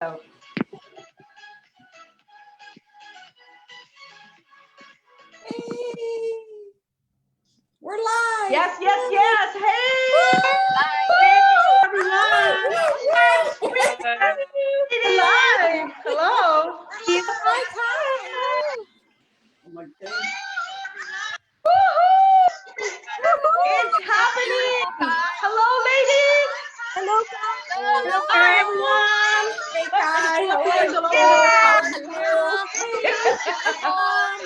So, Hey, we're live. yes, yes, yes. Woo! Hey, Hey everyone. Woo! We're live. Hello. Hi, Kai. Oh my goodness. Woohoo! It's happening. Hello, ladies. Hello, Hello. Hi, everyone. Hey, Kai. How are Cheers, you? How are cheers. you? everyone.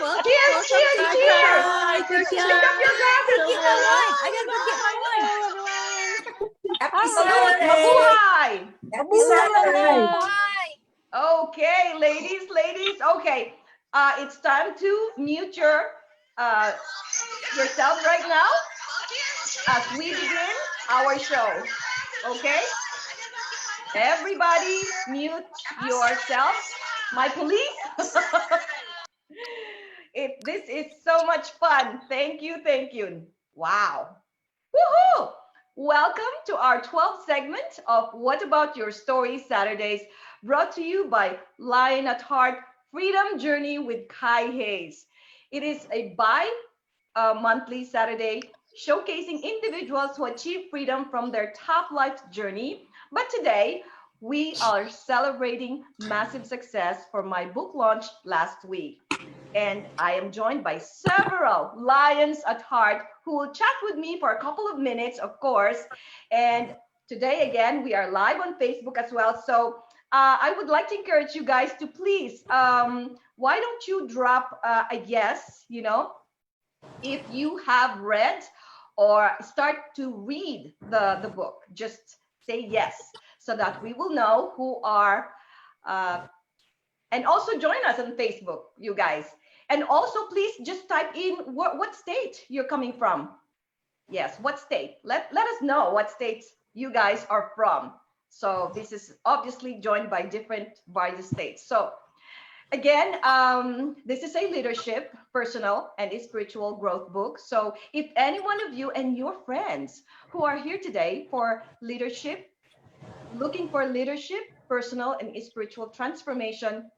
Welcome, Cheers, welcome. cheers, Hi, cheers. Kai. Pick up Christian. your glasses, Get my people. wine. Sylvia. I gotta go get my wine. Hello, everyone. Happy Hi. Saturday. Mabuhay. Happy Hello. Saturday. Hi. Okay, ladies. Okay, it's time to mute uh, yourself right now as we begin our show. Okay, everybody, mute yourself. My police. This is so much fun. Thank you. Wow. Woohoo! Welcome to our 12th segment of What About Your Story Saturdays, brought to you by Lion at Heart Freedom Journey with Kai Hayes. It is a monthly Saturday showcasing individuals who achieve freedom from their top life journey. But today, we are celebrating massive success for my book launch last week. And I am joined by several Lions at Heart who will chat with me for a couple of minutes, of course. And today, again, we are live on Facebook as well. So I would like to encourage you guys to please, why don't you drop a yes, if you have read or start to read the book. Just say yes so that we will know who are uh, and also join us on Facebook, you guys. And also, please just type in what state you're coming from. Yes, what state? Let us know what states you guys are from. So this is obviously joined by different various states. So again, this is a leadership, personal, and spiritual growth book. So if any one of you and your friends who are here today for leadership, looking for leadership, personal, and spiritual transformation,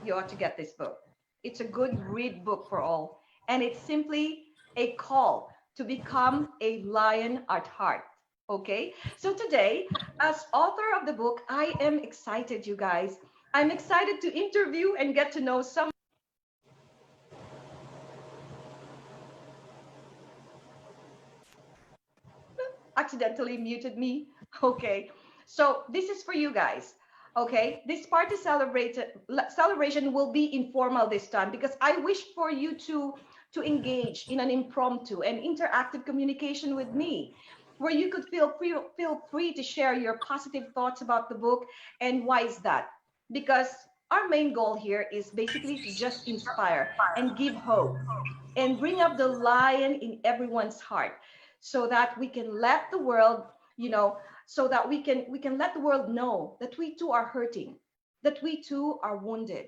you ought to get this book. It's a good read book for all. And it's simply a call to become a lion at heart. Okay. So today, as author of the book, I am excited, you guys. I'm excited to interview and get to know some accidentally muted me. Okay. So this is for you guys. Okay. This party celebration will be informal this time because I wish for you to engage in an impromptu and interactive communication with me where you could feel free to share your positive thoughts about the book. And why is that? Because our main goal here is basically to just inspire and give hope and bring up the lion in everyone's heart so that we can let the world, you know, so that we can let the world know that we too are hurting, that we too are wounded,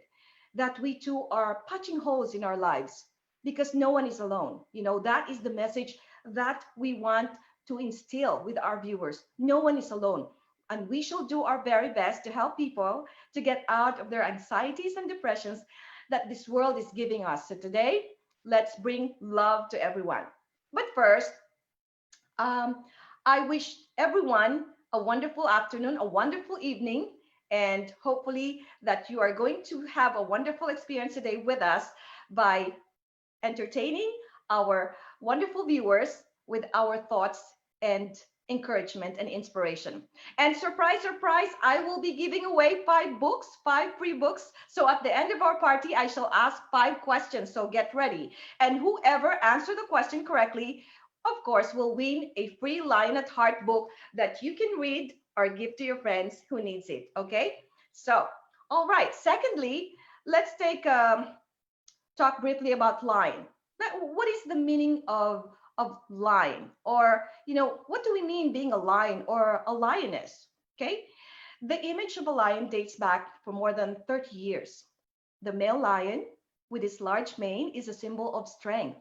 that we too are patching holes in our lives because no one is alone. That is the message that we want to instill with our viewers. No one is alone. And we shall do our very best to help people to get out of their anxieties and depressions that this world is giving us. So today, let's bring love to everyone. But first, I wish everyone a wonderful afternoon, a wonderful evening, and hopefully that you are going to have a wonderful experience today with us by entertaining our wonderful viewers with our thoughts and encouragement and inspiration. And surprise, surprise, I will be giving away 5 books, 5 free books. So at the end of our party, I shall ask 5 questions. So get ready. And whoever answer the question correctly, of course, will win a free Lion at Heart book that you can read or give to your friends who needs it. Okay. So, all right. Secondly, let's talk briefly about lying. What is the meaning of lying? Or, what do we mean being a lion or a lioness? Okay. The image of a lion dates back for more than 30 years. The male lion with his large mane is a symbol of strength.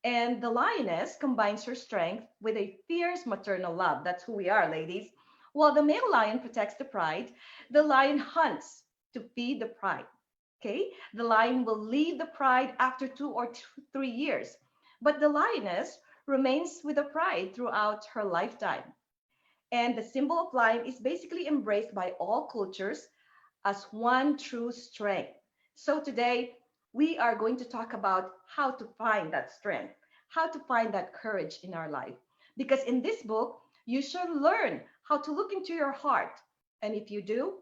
And the lioness combines her strength with a fierce maternal love. That's who we are, ladies. While the male lion protects the pride, the lion hunts to feed the pride. Okay, the lion will leave the pride after 2 or 3 years, but the lioness remains with the pride throughout her lifetime. And the symbol of lion is basically embraced by all cultures as one true strength. So today, we are going to talk about how to find that strength, how to find that courage in our life. Because in this book, you shall learn how to look into your heart. And if you do,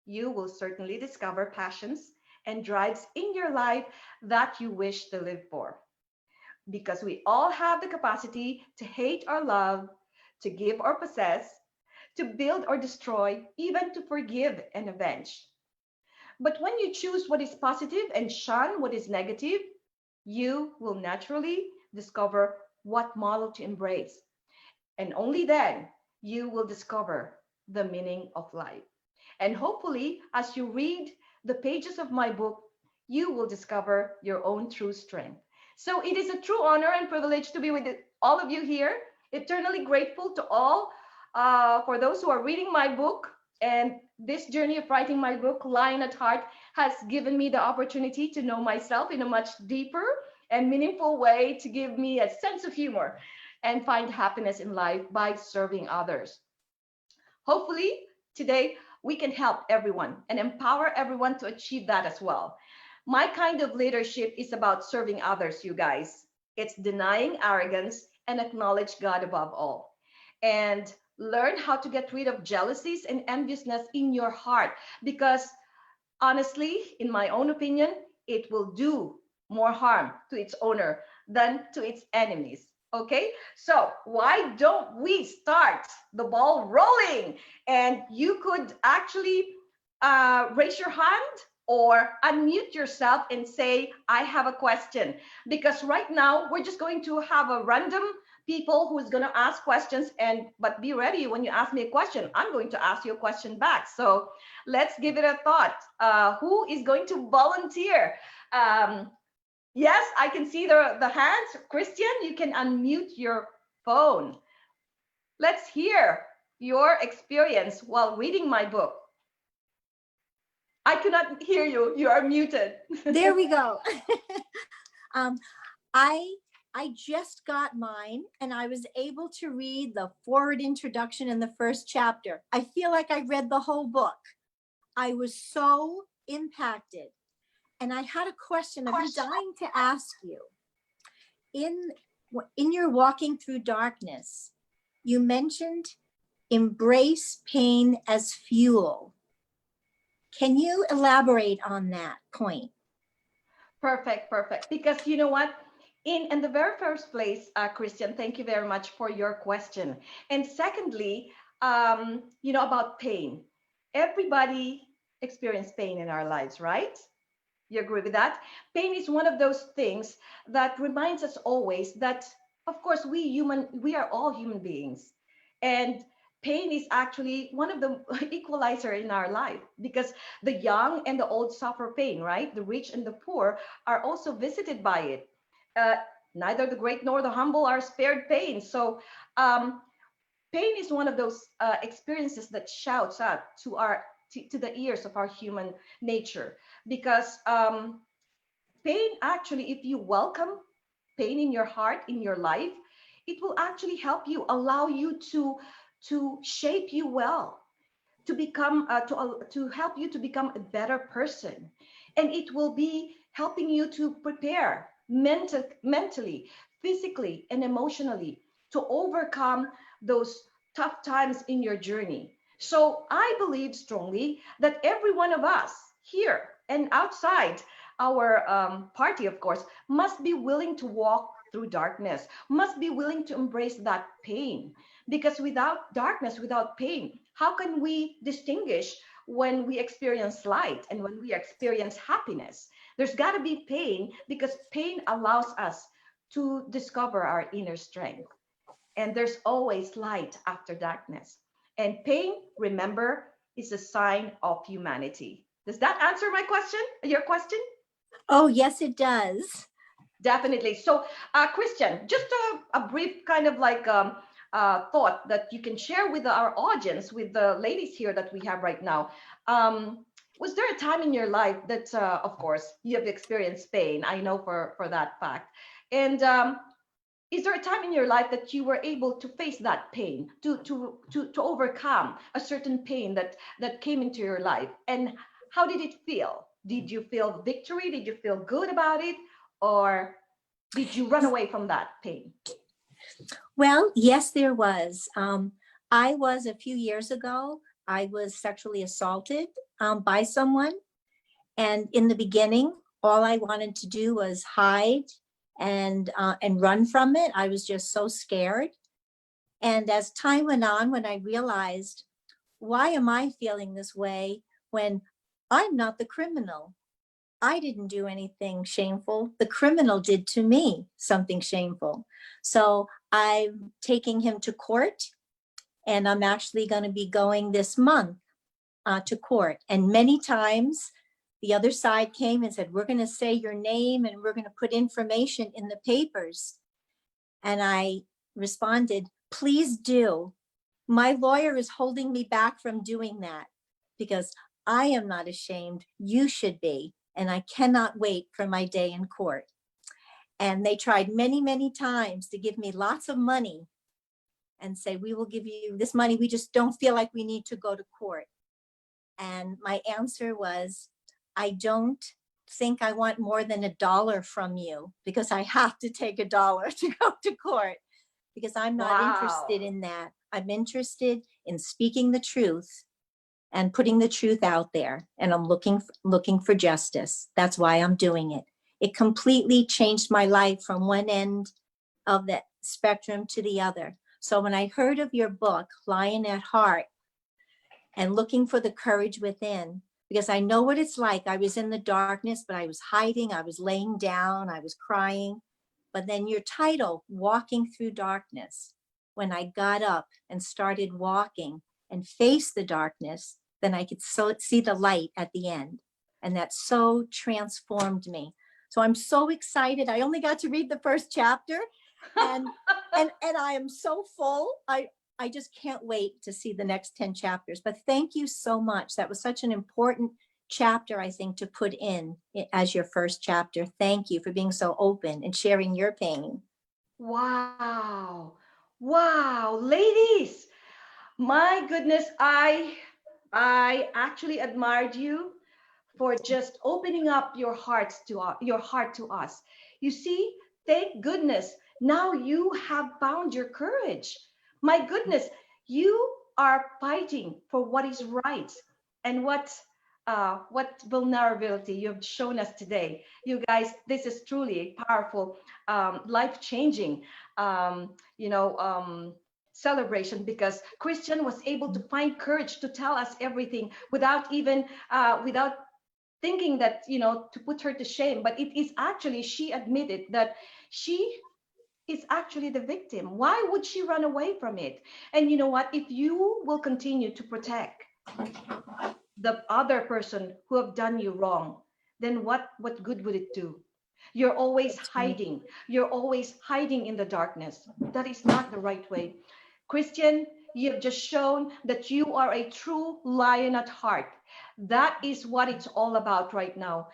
you will certainly discover passions and drives in your life that you wish to live for. Because we all have the capacity to hate or love, to give or possess, to build or destroy, even to forgive and avenge. But when you choose what is positive and shun what is negative, you will naturally discover what model to embrace. And only then you will discover the meaning of life. And hopefully, as you read the pages of my book, you will discover your own true strength. So it is a true honor and privilege to be with all of you here. Eternally grateful to all for those who are reading my book. And this journey of writing my book, Lion at Heart, has given me the opportunity to know myself in a much deeper and meaningful way, to give me a sense of humor and find happiness in life by serving others. Hopefully, today we can help everyone and empower everyone to achieve that as well. My kind of leadership is about serving others, you guys. It's denying arrogance and acknowledge God above all. And learn how to get rid of jealousies and enviousness in your heart, because honestly, in my own opinion, it will do more harm to its owner than to its enemies. Okay, so why don't we start the ball rolling? And you could actually raise your hand or unmute yourself and say, I have a question. Because right now, we're just going to have a random people who's going to ask questions, and but be ready when you ask me a question, I'm going to ask you a question back. So let's give it a thought. Who is going to volunteer? Yes, I can see the hands. Christian, you can unmute your phone. Let's hear your experience while reading my book. I cannot hear you. You are muted. There we go. um, I just got mine, and I was able to read the forward introduction in the first chapter. I feel like I read the whole book. I was so impacted. And I had a question I've been dying to ask you. In your Walking Through Darkness, you mentioned embrace pain as fuel. Can you elaborate on that point? Perfect, perfect. Because you know what? In the very first place, Christian, thank you very much for your question. And secondly, about pain. Everybody experiences pain in our lives, right? You agree with that? Pain is one of those things that reminds us always that, of course, we are all human beings. And pain is actually one of the equalizer in our life, because the young and the old suffer pain, right? The rich and the poor are also visited by it. Uh, Neither the great nor the humble are spared pain. So pain is one of those experiences that shouts out to the ears of our human nature, because pain actually, if you welcome pain in your heart, in your life, it will actually help you, allow you to shape you well, to become to help you to become a better person. And it will be helping you to prepare mentally, physically, and emotionally to overcome those tough times in your journey. So I believe strongly that every one of us here and outside our party, of course, must be willing to walk through darkness, must be willing to embrace that pain. Because without darkness, without pain, how can we distinguish when we experience light and when we experience happiness? There's got to be pain, because pain allows us to discover our inner strength. And there's always light after darkness. And pain, remember, is a sign of humanity. Does that answer my question, your question? Oh, yes, it does. Definitely. So, Christian, just a brief kind of like thought that you can share with our audience, with the ladies here that we have right now. Was there a time in your life that, of course, you have experienced pain? I know for that fact. And is there a time in your life that you were able to face that pain, to overcome a certain pain that came into your life? And how did it feel? Did you feel victory? Did you feel good about it? Or did you run away from that pain? Well, yes, there was. I was a few years ago, I was sexually assaulted by someone. And in the beginning, all I wanted to do was hide and run from it. I was just so scared. And as time went on, when I realized, why am I feeling this way when I'm not the criminal? I didn't do anything shameful. The criminal did to me something shameful. So I'm taking him to court, and I'm actually going to be going this month to court. And many times the other side came and said, we're going to say your name and we're going to put information in the papers. And I responded, please do. My lawyer is holding me back from doing that because I am not ashamed. You should be. And I cannot wait for my day in court. And they tried many, many times to give me lots of money and say, we will give you this money. We just don't feel like we need to go to court. And my answer was, I don't think I want more than $1 from you because I have to take $1 to go to court because I'm not interested in that. I'm interested in speaking the truth and putting the truth out there. And I'm looking for justice. That's why I'm doing it. It completely changed my life from one end of the spectrum to the other. So when I heard of your book, Lion at Heart, and looking for the courage within, because I know what it's like. I was in the darkness, but I was hiding. I was laying down. I was crying. But then your title, Walking Through Darkness, when I got up and started walking and faced the darkness, then I could see the light at the end. And that so transformed me. So I'm so excited. I only got to read the first chapter and I am so full. I just can't wait to see the next 10 chapters. But thank you so much. That was such an important chapter, I think, to put in as your first chapter. Thank you for being so open and sharing your pain. Wow. Wow, ladies. My goodness, I actually admired you for just opening up your heart to us. You see, thank goodness, now you have found your courage. My goodness, you are fighting for what is right and what vulnerability you have shown us today. You guys, this is truly powerful, life-changing, celebration, because Christian was able to find courage to tell us everything without even without thinking that, to put her to shame. But it is actually, she admitted that she is actually the victim. Why would she run away from it? And you know what? If you will continue to protect the other person who have done you wrong, then what good would it do? You're always hiding. You're always hiding in the darkness. That is not the right way. Christian, you have just shown that you are a true lion at heart. That is what it's all about right now.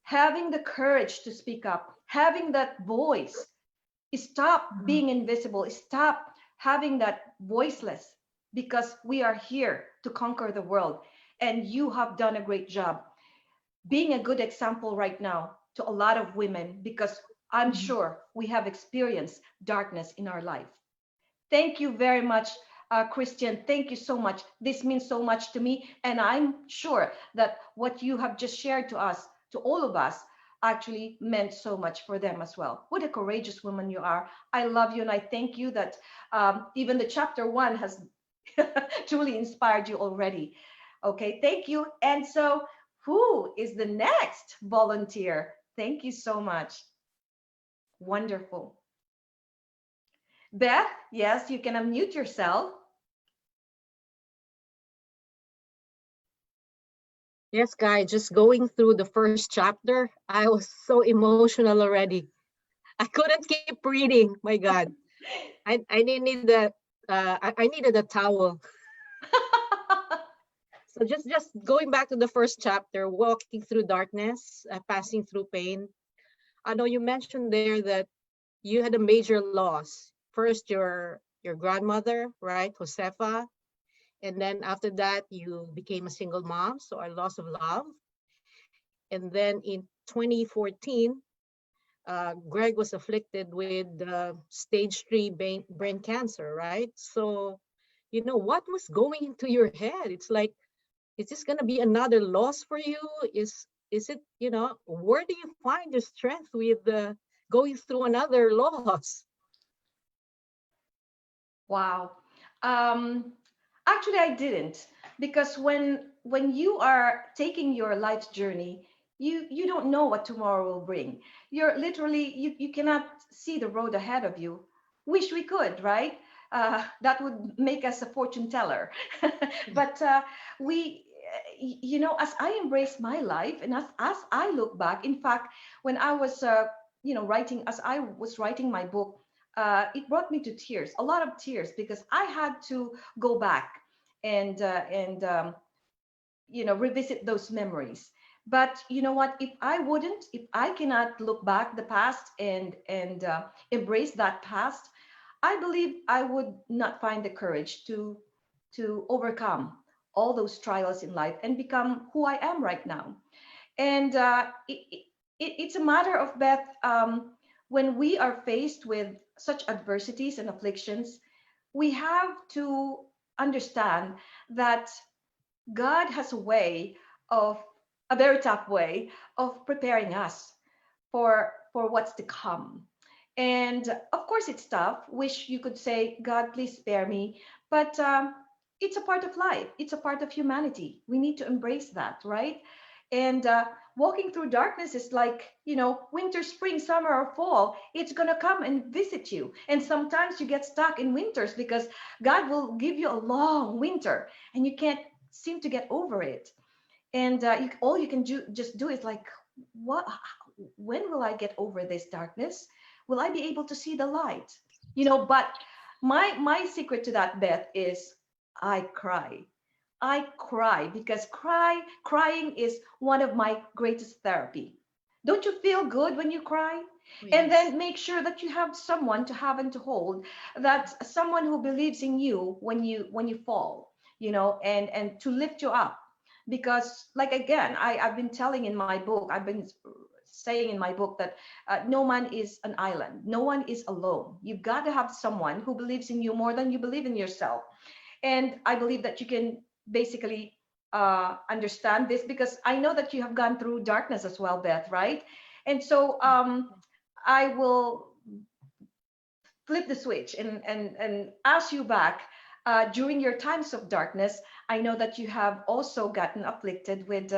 Having the courage to speak up, having that voice. Stop being invisible. Stop having that voiceless, because we are here to conquer the world. And you have done a great job being a good example right now to a lot of women, because I'm sure we have experienced darkness in our life. Thank you very much, Christian. Thank you so much. This means so much to me. And I'm sure that what you have just shared to us, to all of us, actually meant so much for them as well. What a courageous woman you are. I love you, and I thank you that even the chapter 1 has truly inspired you already. Okay, thank you. And so who is the next volunteer? Thank you so much. Wonderful. Beth, yes, you can unmute yourself. Yes, guy, just going through the first chapter, I was so emotional already. I couldn't keep reading. My God. I didn't need I needed a towel. So just going back to the first chapter, walking through darkness, passing through pain. I know you mentioned there that you had a major loss. First, your grandmother, right, Josefa, and then after that, you became a single mom, so a loss of love. And then in 2014, Greg was afflicted with stage 3 brain cancer, right? So, what was going into your head? It's like, is this going to be another loss for you? Is it, where do you find the strength with going through another loss? Wow. Actually, I didn't, because when you are taking your life's journey, you don't know what tomorrow will bring. You're literally, you cannot see the road ahead of you. Wish we could, right? That would make us a fortune teller. But as I embrace my life, and as I look back, in fact, when I was writing, as I was writing my book, it brought me to tears, a lot of tears, because I had to go back and revisit those memories. But you know what? If I cannot look back the past and embrace that past, I believe I would not find the courage to overcome all those trials in life and become who I am right now. And it's a matter of, Beth, when we are faced with such adversities and afflictions, we have to understand that God has a very tough way of preparing us for what's to come. And of course, it's tough. Wish you could say, God, please spare me. But it's a part of life. It's a part of humanity. We need to embrace that, right? And walking through darkness is like, winter, spring, summer, or fall. It's going to come and visit you. And sometimes you get stuck in winters because God will give you a long winter and you can't seem to get over it. And all you can just do is like, what? When will I get over this darkness? Will I be able to see the light? But my secret to that, Beth, is I cry. I cry because crying is one of my greatest therapy. Don't you feel good when you cry? And Yes. then make sure that you have someone to have and to hold, that someone who believes in you when you fall, and to lift you up. Because, like, again, I've been telling in my book, I've been saying in my book that no man is an island, no one is alone. You've got to have someone who believes in you more than you believe in yourself. And I believe that you can basically understand this, because I know that you have gone through darkness as well, Beth, right? And so I will flip the switch and ask you back. During your times of darkness, I know that you have also gotten afflicted with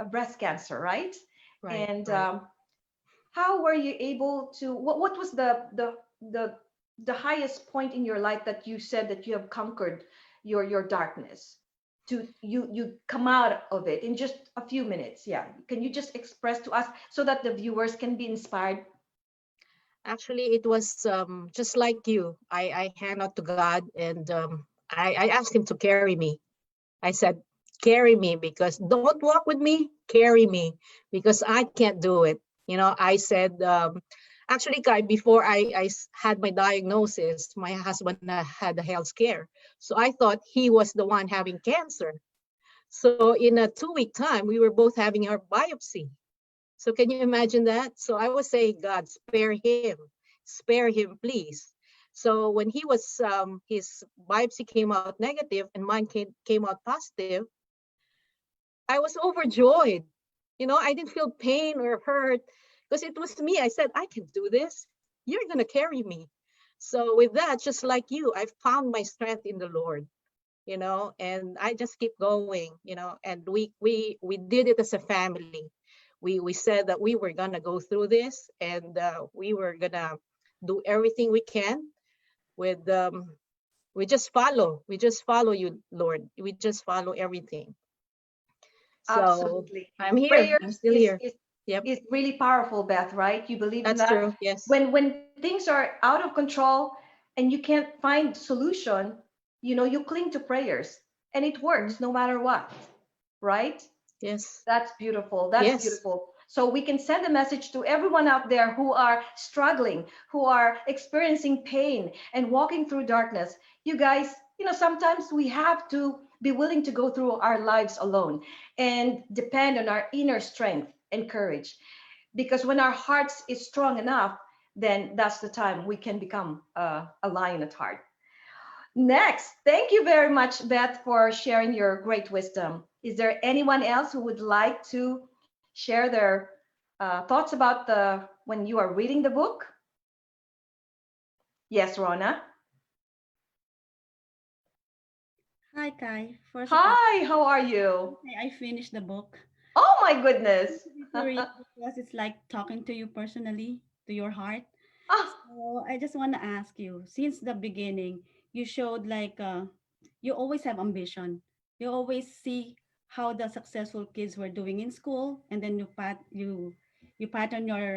breast cancer, right? Right, And right. how were you able to? What was the highest point in your life that you said that you have conquered your darkness? To you come out of it in just a few minutes. Yeah, can you just express to us so that the viewers can be inspired? Actually, it was just like you. I hand out to God, and I asked him to carry me. I said, carry me, because don't walk with me, carry me, because I can't do it. I said, actually, Kai, before I had my diagnosis, my husband had a health scare. So I thought he was the one having cancer. So in a 2-week time, we were both having our biopsy. So can you imagine that? So I was saying, God, spare him, please. So when his biopsy came out negative and mine came out positive, I was overjoyed. I didn't feel pain or hurt because it was me. I said, I can do this. You're going to carry me. So with that, just like you, I found my strength in the Lord, and I just keep going, and we did it as a family. We said that we were going to go through this, and we were going to do everything we can with we just follow you, Lord. We just follow everything. So Absolutely. I'm here. I'm Prayers still is here. is Yep, is really powerful, Beth, right? You believe in that's that? true. Yes. When things are out of control and you can't find solution, you cling to prayers, and it works no matter what, right? Yes. That's beautiful. That's Yes. beautiful. So we can send a message to everyone out there who are struggling, who are experiencing pain and walking through darkness. You guys, sometimes we have to be willing to go through our lives alone and depend on our inner strength and courage. Because when our hearts is strong enough, then that's the time we can become a lion at heart. Next, thank you very much, Beth, for sharing your great wisdom. Is there anyone else who would like to share their thoughts about the when you are reading the book? Yes, Rona. Hi, Kai. First of all, Hi, how are you? I finished the book. Oh my goodness. To read because it's like talking to you personally, to your heart. Ah, So I just want to ask you, since the beginning, you showed like you always have ambition. You always see how the successful kids were doing in school, and then you pattern your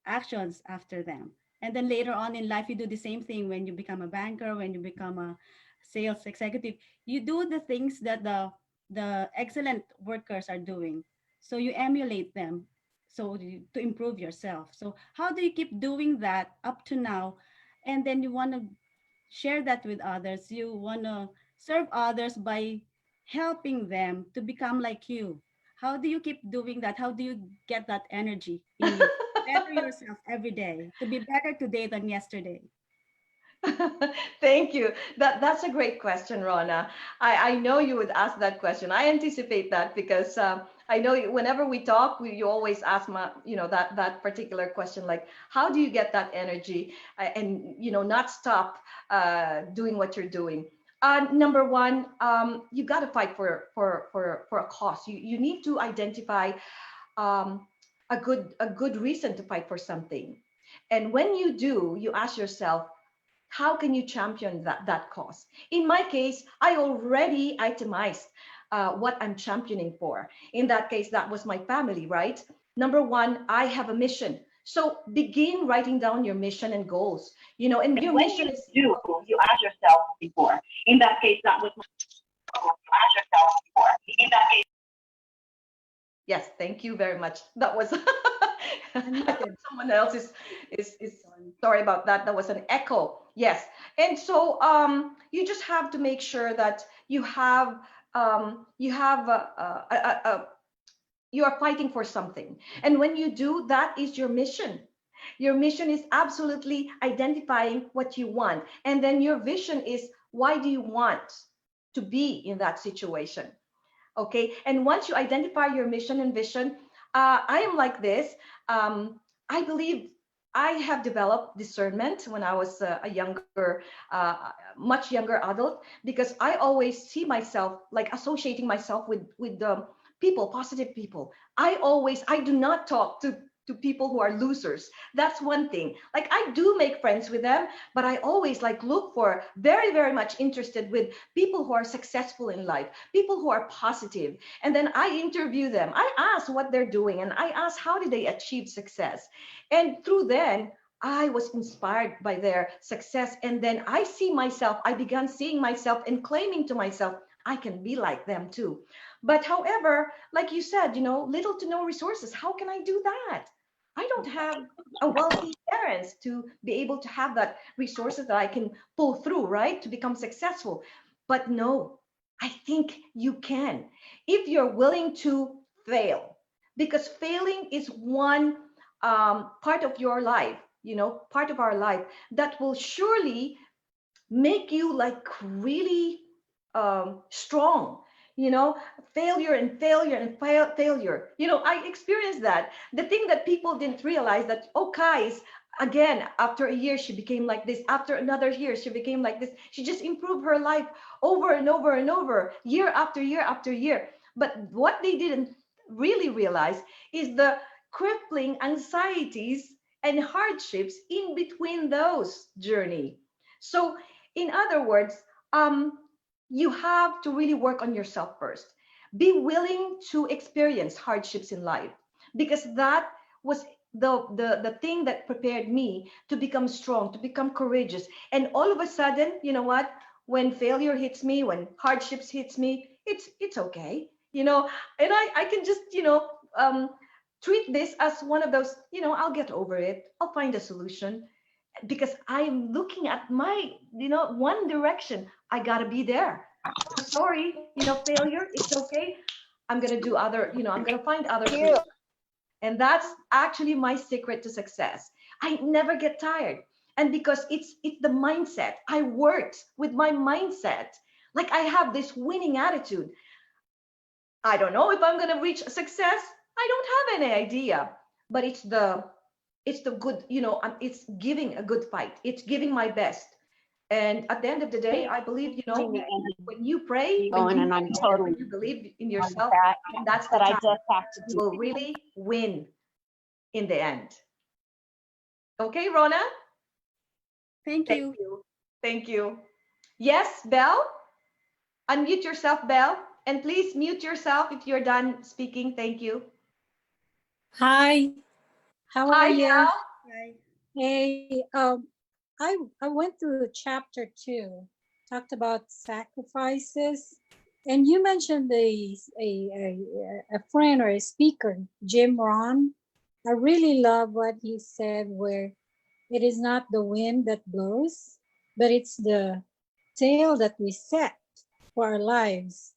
actions after them. And then later on in life, you do the same thing when you become a banker, when you become a sales executive. You do the things that the excellent workers are doing. So you emulate them to improve yourself. So how do you keep doing that up to now? And then you want to share that with others. You want to serve others by helping them to become like you. How do you keep doing that? How do you get that energy in you? Better yourself every day, to be better today than yesterday. thank you. That's a great question, Rona. I know you would ask that question. I anticipate that because I know whenever we talk, you always ask that particular question, like how do you get that energy and not stop doing what you're doing. Number one, you got to fight for a cause. You need to identify um, a good reason to fight for something. And when you do, you ask yourself, how can you champion that cause? In my case, I already itemized what I'm championing for. In that case, that was my family, right? Number one, I have a mission. So begin writing down your mission and goals. And your When mission you is do, you ask yourself before. In that case, that was you ask yourself before. In that case, yes, thank you very much. That was Unmuted. someone else is sorry about that. That was an echo. Yes. And so you just have to make sure that you have you are fighting for something. And when you do, that is your mission. Your mission is absolutely identifying what you want. And then your vision is, why do you want to be in that situation? Okay. And once you identify your mission and vision, I am like this. I believe I have developed discernment when I was a younger, much younger adult, because I always see myself like associating myself with people, positive people. I do not talk to people who are losers. That's one thing. Like I do make friends with them, but I always like look for very, very much interested with people who are successful in life, people who are positive. And then I interview them. I ask what they're doing and I ask how did they achieve success. And through then, I was inspired by their success. And then I began seeing myself and claiming to myself, I can be like them too. But however, like you said, little to no resources. How can I do that? I don't have a wealthy parents to be able to have that resources that I can pull through, right? To become successful. But no, I think you can if you're willing to fail, because failing is one part of your life, part of our life that will surely make you like really strong. Failure and failure and failure. I experienced that. The thing that people didn't realize that, oh, guys, again, after a year, she became like this. After another year, she became like this. She just improved her life over and over and over, year after year after year. But what they didn't really realize is the crippling anxieties and hardships in between those journey. So, in other words, you have to really work on yourself first. Be willing to experience hardships in life, because that was the thing that prepared me to become strong, to become courageous. And all of a sudden, you know what? When failure hits me, when hardships hits me, it's okay, and I can just, treat this as one of those, I'll get over it. I'll find a solution because I'm looking at my, one direction. I gotta be there. Sorry, failure, it's okay. I'm gonna do other, I'm gonna find other solutions. And that's actually my secret to success. I never get tired. And because it's the mindset. I worked with my mindset. Like I have this winning attitude. I don't know if I'm going to reach success. I don't have any idea. But it's the good, it's giving a good fight. It's giving my best. And at the end of the day, I believe, when you pray, and I'm totally when you believe in yourself, that, that's the but I time just have to you do. will really win in the end. Okay, Rona? Thank Thank you. you. Thank you. Yes, Belle? Unmute yourself, Belle. And please mute yourself if you're done speaking. Thank you. Hi, how Hi, are you? Belle. Bye. Hey, I went through chapter 2, talked about sacrifices, and you mentioned a friend or a speaker, Jim Rohn. I really love what he said, where it is not the wind that blows, but it's the sail that we set for our lives.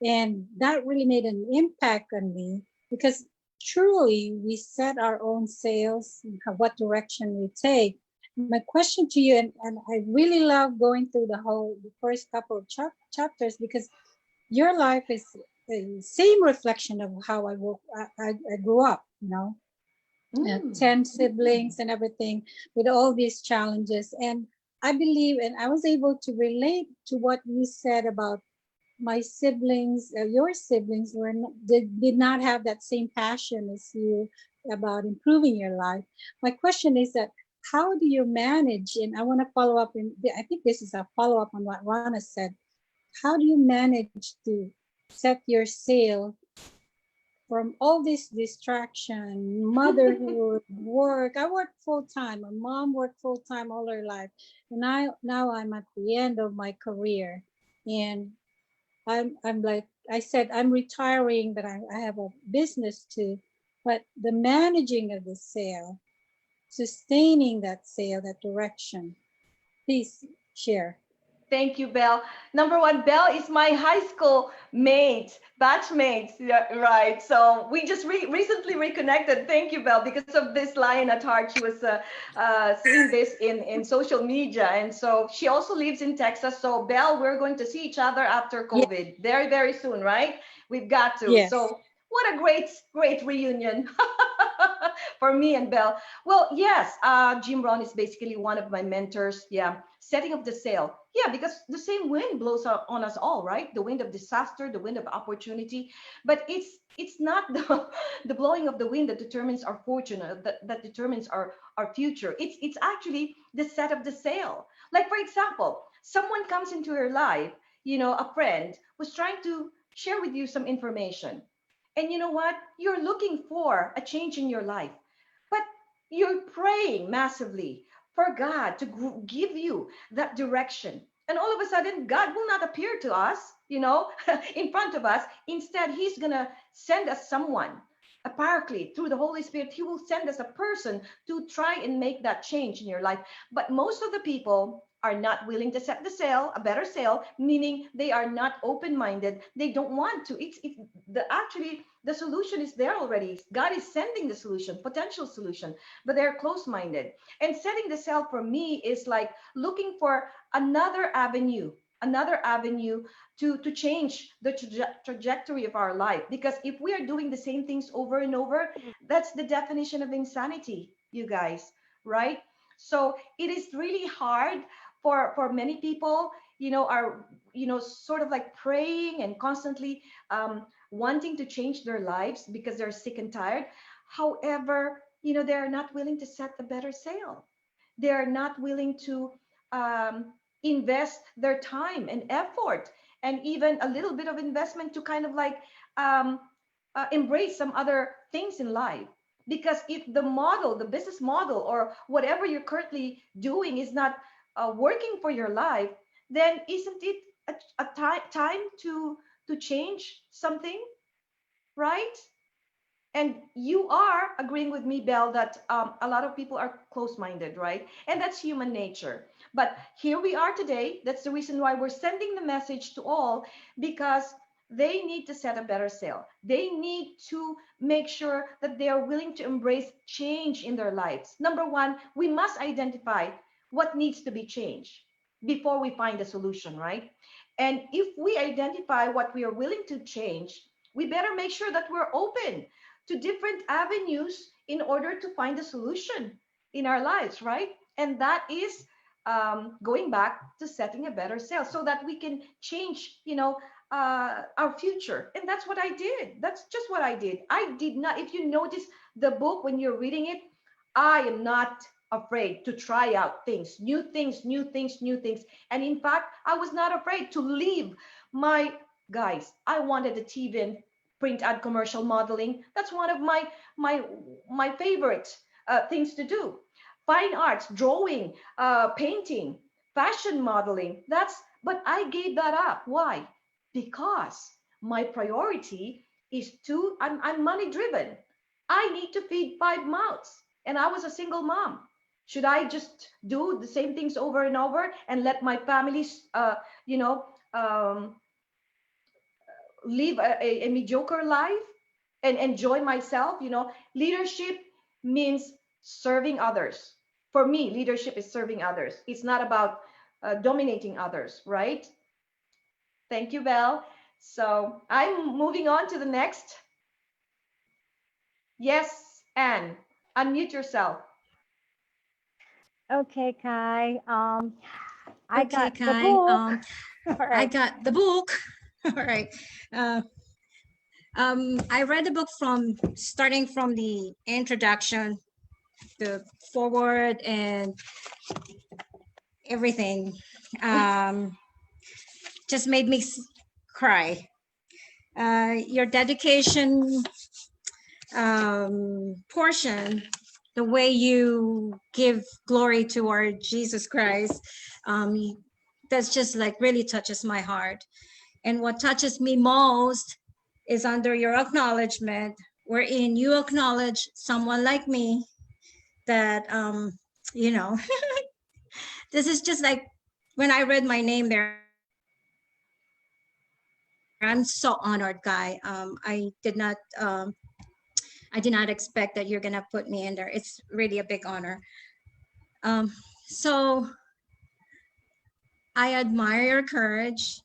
And that really made an impact on me because truly we set our own sails and what direction we take. My question to you, and I really love going through the first couple of chapters because your life is the same reflection of how I grew up, 10 siblings and everything with all these challenges. And I believe, and I was able to relate to what you said about my siblings, your siblings did not have that same passion as you about improving your life. My question is that how do you manage, and I want to follow up, I think this is a follow-up on what Rana said. How do you manage to set your sail from all this distraction, motherhood, work? I work full-time. My mom worked full-time all her life. And now I'm at the end of my career. And I'm like I said, I'm retiring, but I have a business too. But the managing of the sale, sustaining that sale, that direction, please share. Thank you, Belle. Number one, Belle is my high school batchmate, yeah, right? So we just recently reconnected. Thank you, Belle, because of this Lion at Heart. She was seeing this in social media, and so she also lives in Texas. So Belle, we're going to see each other after COVID, very, very soon, right? We've got to. Yes. So what a great reunion for me and Belle. Well, yes, Jim Rohn is basically one of my mentors. Yeah, setting up the sail. Yeah, because the same wind blows on us all, right? The wind of disaster, the wind of opportunity. But it's not the blowing of the wind that determines our fortune, that determines our future. It's actually the set of the sail. Like, for example, someone comes into your life, a friend was trying to share with you some information. And you know what? You're looking for a change in your life, but you're praying massively for God to give you that direction. And all of a sudden, God will not appear to us, in front of us. Instead, He's going to send us someone, a paraclete through the Holy Spirit. He will send us a person to try and make that change in your life. But most of the people are not willing to set the sail, a better sail, meaning they are not open-minded. They don't want to. Actually, the solution is there already. God is sending the solution, potential solution, but they're close-minded. And setting the sail for me is like looking for another avenue to change the trajectory of our life. Because if we are doing the same things over and over, that's the definition of insanity, you guys, right? So it is really hard for many people, are sort of like praying and constantly wanting to change their lives because they're sick and tired. However, they're not willing to set a better sail. They're not willing to invest their time and effort, and even a little bit of investment to kind of like embrace some other things in life. Because if the model, the business model, or whatever you're currently doing is not working for your life, then isn't it a time to change something, right? And you are agreeing with me, Belle, that a lot of people are close-minded, right? And that's human nature. But here we are today. That's the reason why we're sending the message to all, because they need to set a better sail. They need to make sure that they are willing to embrace change in their lives. Number one, we must identify what needs to be changed before we find a solution, right? And if we identify what we are willing to change, we better make sure that we're open to different avenues in order to find a solution in our lives, right? And that is going back to setting a better sail so that we can change, our future. And that's what I did. That's just what I did. I did not, if you notice the book when you're reading it, I am not afraid to try out things, new things, new things, new things. And in fact, I was not afraid to leave my guys. I wanted a TV and print ad commercial modeling. That's one of my favorite things to do. Fine arts, drawing, painting, fashion modeling. But I gave that up. Why? Because my priority is I'm money driven. I need to feed 5 mouths, and I was a single mom. Should I just do the same things over and over and let my family, you know, um, live a mediocre life and enjoy myself? Leadership means serving others. For me, leadership is serving others. It's not about dominating others, right? Thank you, Val. So I'm moving on to the next. Yes, Anne, unmute yourself. Okay, Kai. I Okay, got the Kai. book. All I right. got the book. All right. I read the book starting from the introduction, the forward, and everything. Just made me cry. Your dedication portion, the way you give glory to our Jesus Christ, that's just like really touches my heart. And what touches me most is under your acknowledgement, wherein you acknowledge someone like me that, this is just like when I read my name there, I'm so honored, Guy. I did not expect that you're gonna put me in there. It's really a big honor. So I admire your courage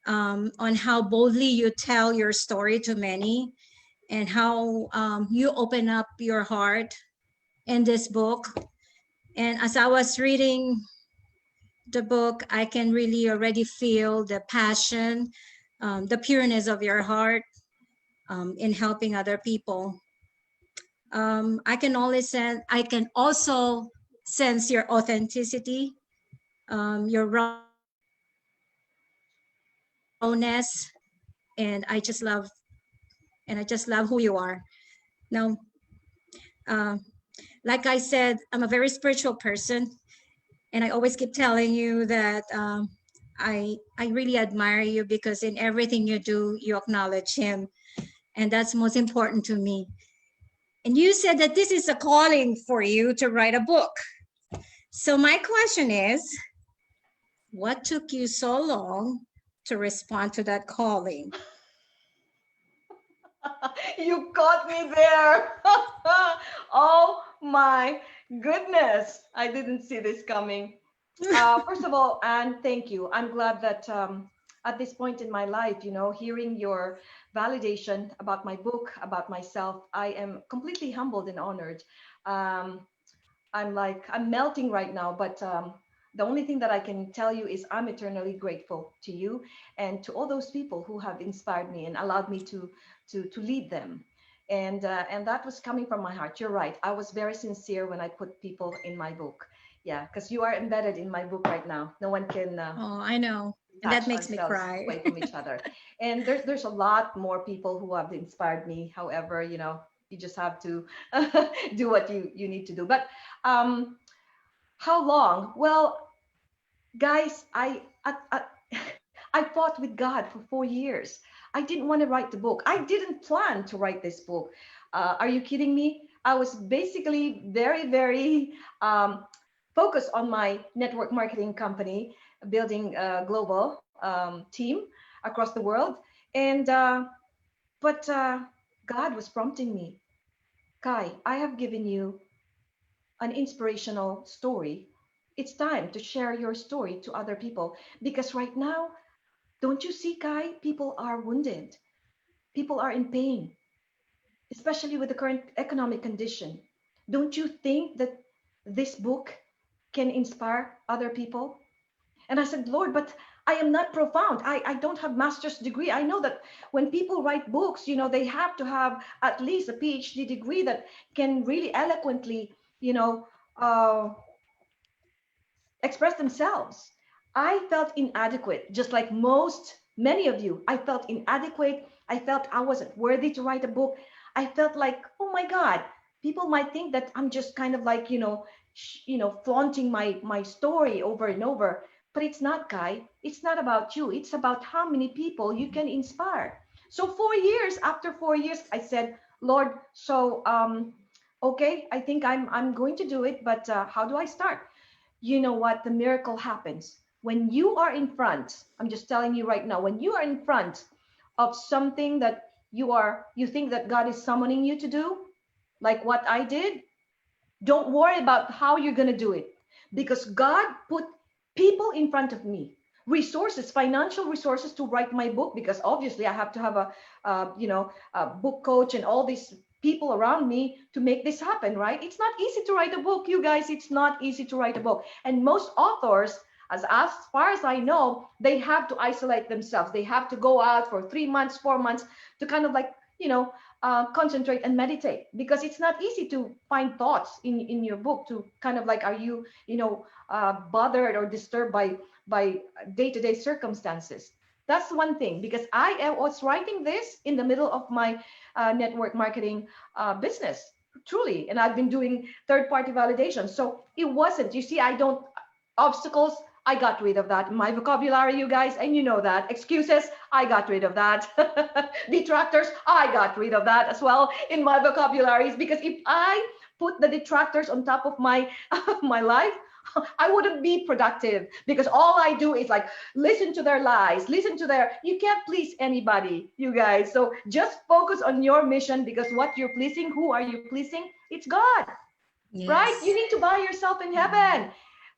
on how boldly you tell your story to many, and how you open up your heart in this book. And as I was reading the book, I can really already feel the passion, the pureness of your heart in helping other people. I can also sense your authenticity, your rawness, and I just love who you are. Now, like I said, I'm a very spiritual person, and I always keep telling you that I really admire you, because in everything you do, you acknowledge him, and that's most important to me. And you said that this is a calling for you to write a book. So my question is, what took you so long to respond to that calling? You caught me there. Oh my goodness. I didn't see this coming. First of all, Anne, thank you. I'm glad that at this point in my life, hearing your validation about my book, about myself, I am completely humbled and honored. I'm melting right now, but the only thing that I can tell you is I'm eternally grateful to you and to all those people who have inspired me and allowed me to lead them. And that was coming from my heart. You're right. I was very sincere when I put people in my book. Yeah, because you are embedded in my book right now. No one can. Oh, I know. And that makes me cry. Away from each other. And there's a lot more people who have inspired me. However, You just have to do what you need to do. But how long? Well, guys, I I fought with God for 4 years. I didn't want to write the book. I didn't plan to write this book. Are you kidding me? I was basically very focused on my network marketing company, building a global team across the world. And but God was prompting me, Kai, I have given you an inspirational story. It's time to share your story to other people because right now, don't you see, Kai? People are wounded. People are in pain, especially with the current economic condition. Don't you think that this book can inspire other people? And I said, Lord, but I am not profound. I don't have master's degree. I know that when people write books, they have to have at least a PhD degree that can really eloquently, uh, express themselves. I felt inadequate, just like many of you. I felt inadequate. I felt I wasn't worthy to write a book. I felt like, oh my God, people might think that I'm just kind of like, flaunting my story over and over. But it's not, Guy. It's not about you. It's about how many people you can inspire. So 4 years, after 4 years, I said, Lord, so okay, I think I'm going to do it, but how do I start? You know what? The miracle happens when you are in front. I'm just telling you right now, when you are in front of something that you think that God is summoning you to do, like what I did, don't worry about how you're going to do it because God put people in front of me, resources, financial resources to write my book, because obviously I have to have a book coach and all these people around me to make this happen, right? It's not easy to write a book, you guys. It's not easy to write a book. And most authors, as far as I know, they have to isolate themselves. They have to go out for 3 months, 4 months to kind of like, concentrate and meditate, because it's not easy to find thoughts in your book to kind of like, are you, bothered or disturbed by day-to-day circumstances. That's one thing, because I was writing this in the middle of my network marketing business, truly, and I've been doing third-party validation. So it wasn't, you see, obstacles, I got rid of that in my vocabulary, you guys, and you know that. Excuses, I got rid of that. Detractors, I got rid of that as well in my vocabularies, because if I put the detractors on top of my my life, I wouldn't be productive, because all I do is like listen to their lies, you can't please anybody, you guys. So just focus on your mission, because what you're pleasing, who are you pleasing? It's God, right? You need to buy yourself in heaven.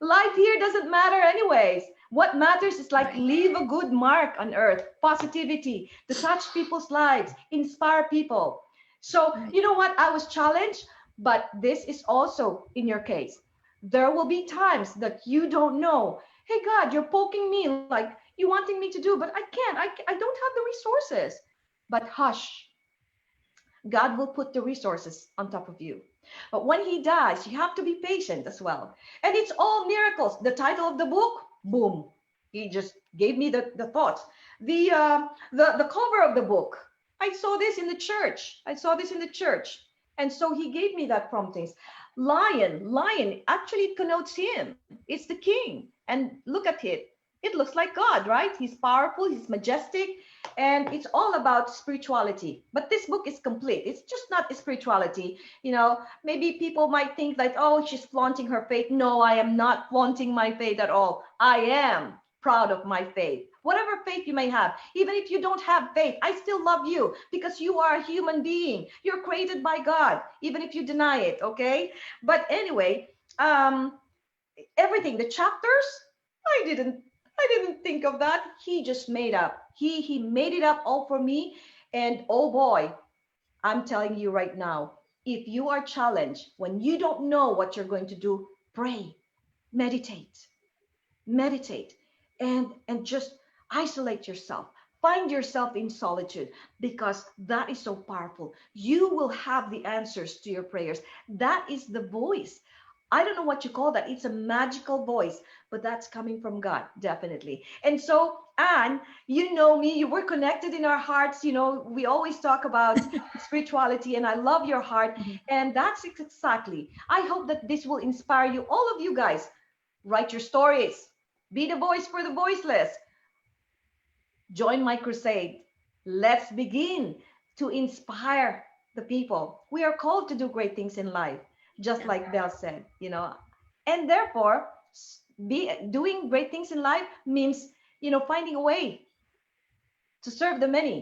Life here doesn't matter anyways. What matters is like leave a good mark on earth, positivity, to touch people's lives, inspire people. So you know what? I was challenged, but this is also in your case. There will be times that you don't know. Hey God, you're poking me like you wanting me to do, but I can't. I don't have the resources. But hush, God will put the resources on top of you. But when he does, you have to be patient as well. And it's all miracles. The title of the book, boom. He just gave me the thoughts. The cover of the book, I saw this in the church. And so he gave me that promptings. Lion, actually it connotes him. It's the king. And look at it. It looks like God, right? He's powerful, he's majestic, and it's all about spirituality. But this book is complete. It's just not spirituality. Maybe people might think like, oh, she's flaunting her faith. No, I am not flaunting my faith at all. I am proud of my faith. Whatever faith you may have, even if you don't have faith, I still love you, because you are a human being. You're created by God, even if you deny it, okay? But anyway, everything, the chapters, I didn't think of that. He just made up. He made it up all for me. And oh boy, I'm telling you right now, if you are challenged, when you don't know what you're going to do, pray, meditate, and just isolate yourself. Find yourself in solitude, because that is so powerful. You will have the answers to your prayers. That is the voice. I don't know what you call that. It's a magical voice, but that's coming from God, definitely. And so And you know me, you were connected in our hearts. You know, we always talk about spirituality, and I love your heart. Mhm. And that's exactly. I hope that this will inspire you, all of you guys. Write your stories, be the voice for the voiceless. Join my crusade. Let's begin to inspire the people. We are called to do great things in life, just like Belle said, you know. And therefore, be doing great things in life means, you know, finding a way to serve the many.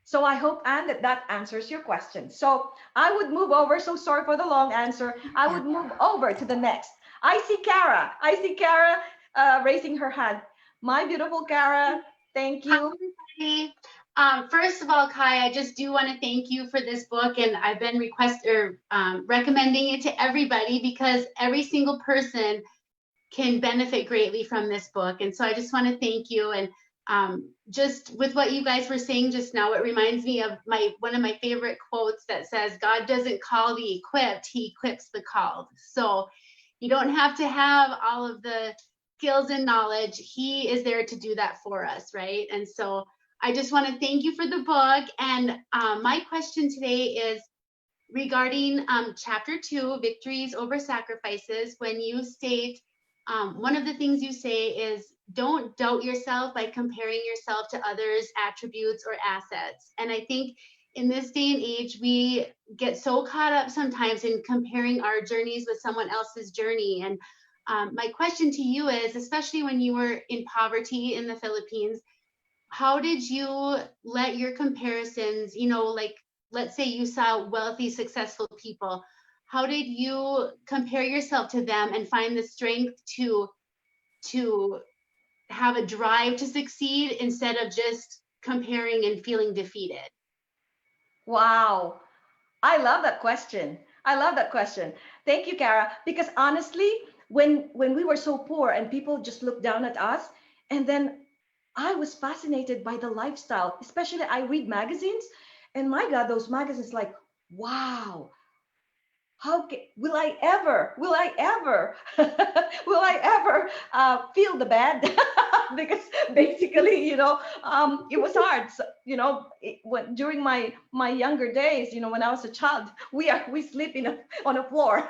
So I hope, Anne, that that answers your question. So I would move over. So sorry for the long answer. I would move over to the next. I see Kara. I see Kara raising her hand. My beautiful Kara, thank Hi, you. everybody. First of all, Kai, I just do want to thank you for this book, and I've been recommending it to everybody because every single person can benefit greatly from this book. And so I just want to thank you. And just with what you guys were saying just now, it reminds me of one of my favorite quotes that says, "God doesn't call the equipped, He equips the called." So you don't have to have all of the skills and knowledge. He is there to do that for us, right? And so I just want to thank you for the book. And my question today is regarding chapter 2, Victories Over Sacrifices. When you state, one of the things you say is, don't doubt yourself by comparing yourself to others' attributes or assets. And I think in this day and age, we get so caught up sometimes in comparing our journeys with someone else's journey. And my question to you is, especially when you were in poverty in the Philippines, how did you let your comparisons, you know, like, let's say you saw wealthy, successful people, how did you compare yourself to them and find the strength to have a drive to succeed instead of just comparing and feeling defeated? Wow. I love that question. I love that question. Thank you, Kara. Because honestly, when we were so poor and people just looked down at us, and then I was fascinated by the lifestyle. Especially, I read magazines, and my God, those magazines like, wow, will I ever, will I ever feel the bad? Because basically, you know, it was hard. So, you know, during my younger days, you know, when I was a child, we sleep on a floor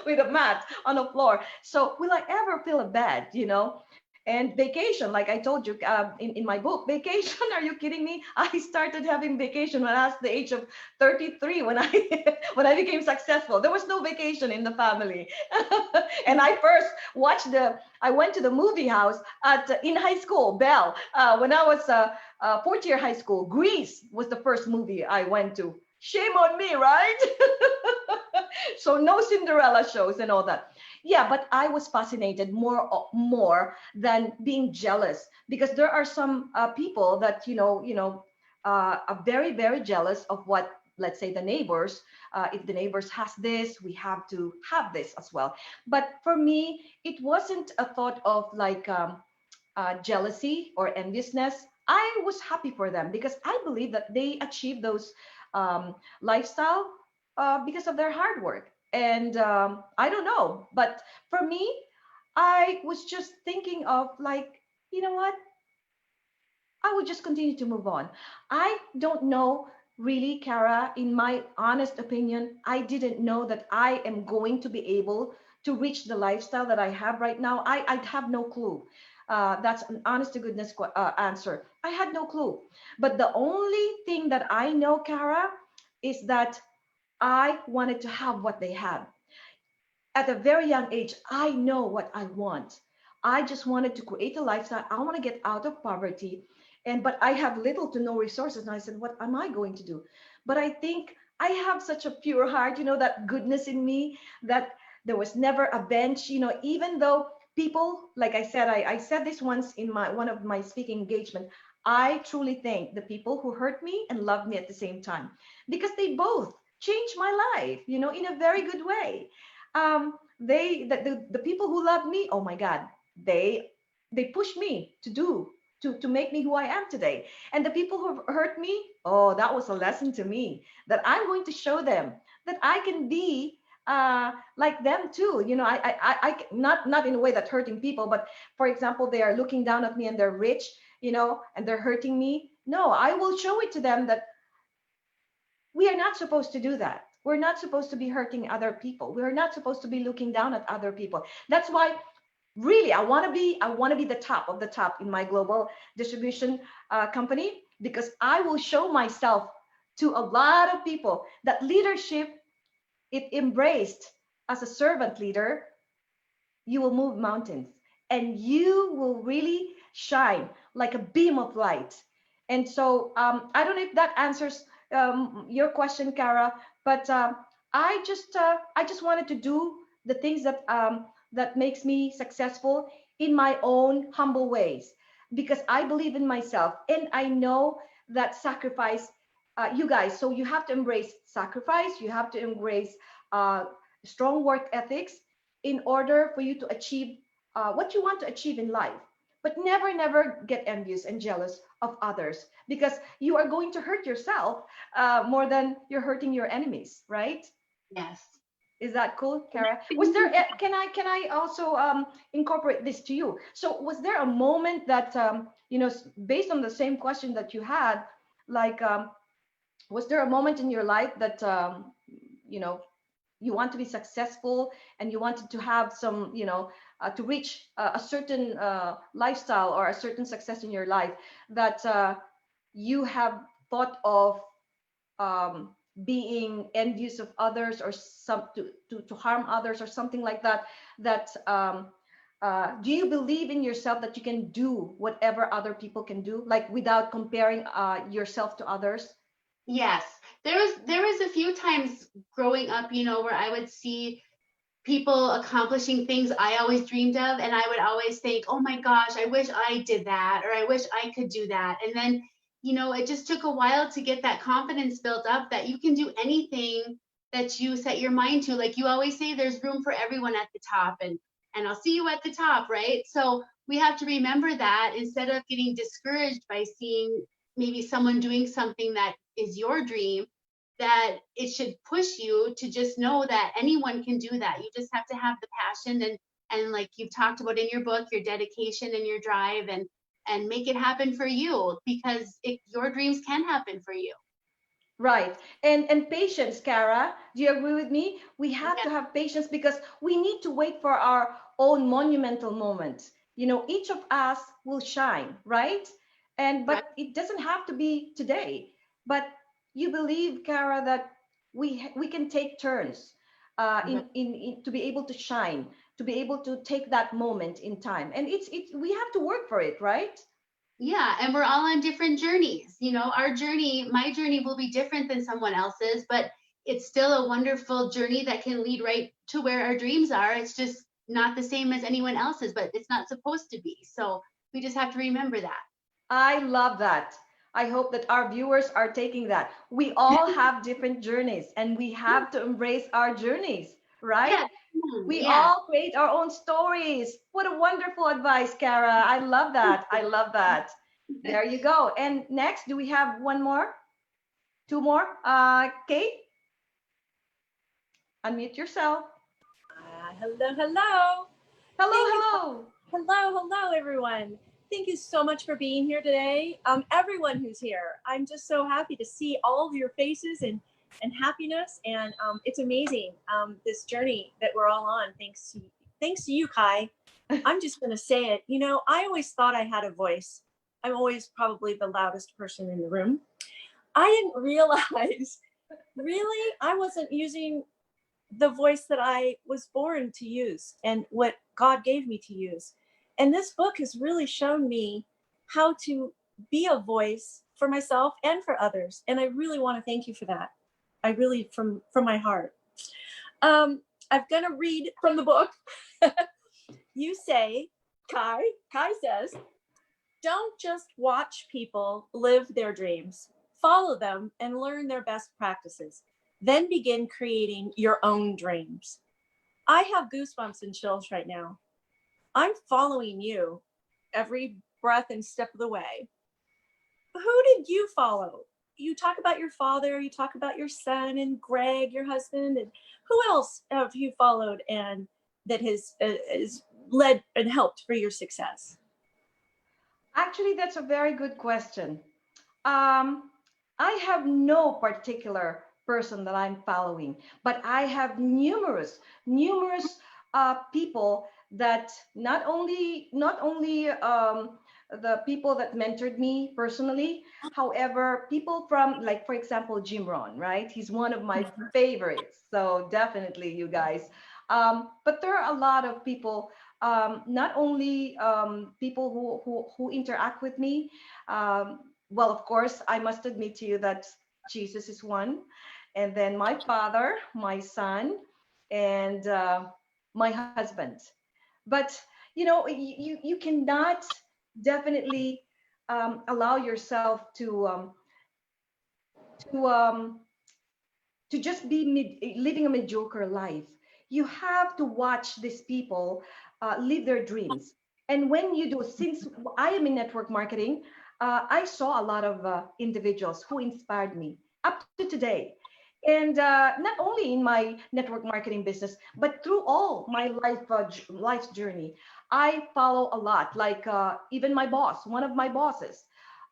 with a mat on the floor. So will I ever feel bad? You know, and vacation, like I told you in my book, vacation, are you kidding me? I started having vacation when I was the age of 33, when I when I became successful. There was no vacation in the family. And I first I went to the movie house in high school, Bell, when I was fourth year high school. Grease was the first movie I went to. Shame on me, right? So no Cinderella shows and all that. Yeah, but I was fascinated more than being jealous, because there are some people that are very jealous of what, let's say, the neighbors. If the neighbors has this, we have to have this as well. But for me, it wasn't a thought of like jealousy or enviousness. I was happy for them because I believe that they achieved those lifestyle because of their hard work. And I don't know, but for me, I was just thinking of like, you know what? I would just continue to move on. I don't know really, Kara, in my honest opinion, I didn't know that I am going to be able to reach the lifestyle that I have right now. I have no clue. That's an honest to goodness answer. I had no clue. But the only thing that I know, Kara, is that I wanted to have what they have. At a very young age, I know what I want. I just wanted to create a lifestyle. I want to get out of poverty. But I have little to no resources. And I said, what am I going to do? But I think I have such a pure heart, that goodness in me, that there was never a bench, even though people, like I said, I said this once in one of my speaking engagement. I truly thank the people who hurt me and loved me at the same time, because they both changed my life, in a very good way. The people who love me, oh my God, they push me to make me who I am today. And the people who hurt me, oh, that was a lesson to me, that I'm going to show them that I can be like them too. You know, not in a way that's hurting people, but for example, they are looking down at me and they're rich, you know, and they're hurting me. No, I will show it to them that we are not supposed to do that. We're not supposed to be hurting other people. We're not supposed to be looking down at other people. That's why really I want to be the top of the top in my global distribution company, because I will show myself to a lot of people that leadership, if embraced as a servant leader, you will move mountains and you will really shine like a beam of light. And so I don't know if that answers your question, Kara, but I just wanted to do the things that that makes me successful in my own humble ways, because I believe in myself and I know that sacrifice, you guys, so you have to embrace sacrifice, you have to embrace uh, strong work ethics in order for you to achieve what you want to achieve in life. But never, never get envious and jealous of others, because you are going to hurt yourself more than you're hurting your enemies, right? Yes. Is that cool, Kara? Was there? Can I also incorporate this to you? So, was there a moment that you know, based on the same question that you had, like, was there a moment in your life that you know, you want to be successful and you wanted to have some, you know, to reach a certain lifestyle or a certain success in your life, that you have thought of being envious of others, or some to harm others or something like that, that do you believe in yourself that you can do whatever other people can do, like without comparing yourself to others? Yes. There was a few times growing up, you know, where I would see people accomplishing things I always dreamed of, and I would always think, oh my gosh, I wish I did that, or I wish I could do that. And then, you know, it just took a while to get that confidence built up that you can do anything that you set your mind to. Like you always say, there's room for everyone at the top, and I'll see you at the top, right? So we have to remember that instead of getting discouraged by seeing maybe someone doing something that is your dream, that it should push you to just know that anyone can do that. You just have to have the passion and like you've talked about in your book, your dedication and your drive, and make it happen for you, because your dreams can happen for you. Right. And patience, Kara. Do you agree with me? We have Yeah. to have patience because we need to wait for our own monumental moment. You know, each of us will shine, right? And Right. but it doesn't have to be today. But you believe, Kara, that we can take turns Mhm. in to be able to shine, to be able to take that moment in time. And it's we have to work for it, right? Yeah, and we're all on different journeys. You know, our journey, my journey will be different than someone else's, but it's still a wonderful journey that can lead right to where our dreams are. It's just not the same as anyone else's, but it's not supposed to be. So we just have to remember that. I love that. I hope that our viewers are taking that. We all have different journeys and we have to embrace our journeys, right? Yeah, We yeah. all create our own stories. What a wonderful advice, Kara. I love that. I love that. There you go. And next, do we have one more? Two more? Kate, unmute yourself. Hello, hello. Hello, Thank you. hello. Hello, everyone. Thank you so much for being here today. Everyone who's here, I'm just so happy to see all of your faces and happiness, and it's amazing this journey that we're all on. Thanks to you, Kai. I'm just going to say it. You know, I always thought I had a voice. I'm always probably the loudest person in the room. I didn't realize, really, I wasn't using the voice that I was born to use and what God gave me to use. And this book has really shown me how to be a voice for myself and for others. And I really want to thank you for that. I really, from my heart. I'm going to read from the book. You say, Kai says, don't just watch people live their dreams. Follow them and learn their best practices. Then begin creating your own dreams. I have goosebumps and chills right now. I'm following you every breath and step of the way. Who did you follow? you talk about your father, you talk about your son and Greg, your husband, and who else have you followed and that has led and helped for your success? Actually, that's a very good question. I have no particular person that I'm following, but I have numerous people that not only the people that mentored me personally, however, people from, like, for example, Jim Rohn, right? He's one of my favorites. So definitely, you guys. But there are a lot of people, not only people who interact with me. Well, of course, I must admit to you that Jesus is one, and then my father, my son, and my husband. But you cannot definitely allow yourself to um, to just be living a mediocre life. You have to watch these people live their dreams. And when you do, since I am in network marketing, I saw a lot of individuals who inspired me up to today. And not only in my network marketing business, but through all my life journey, I follow a lot. Like even my boss, one of my bosses.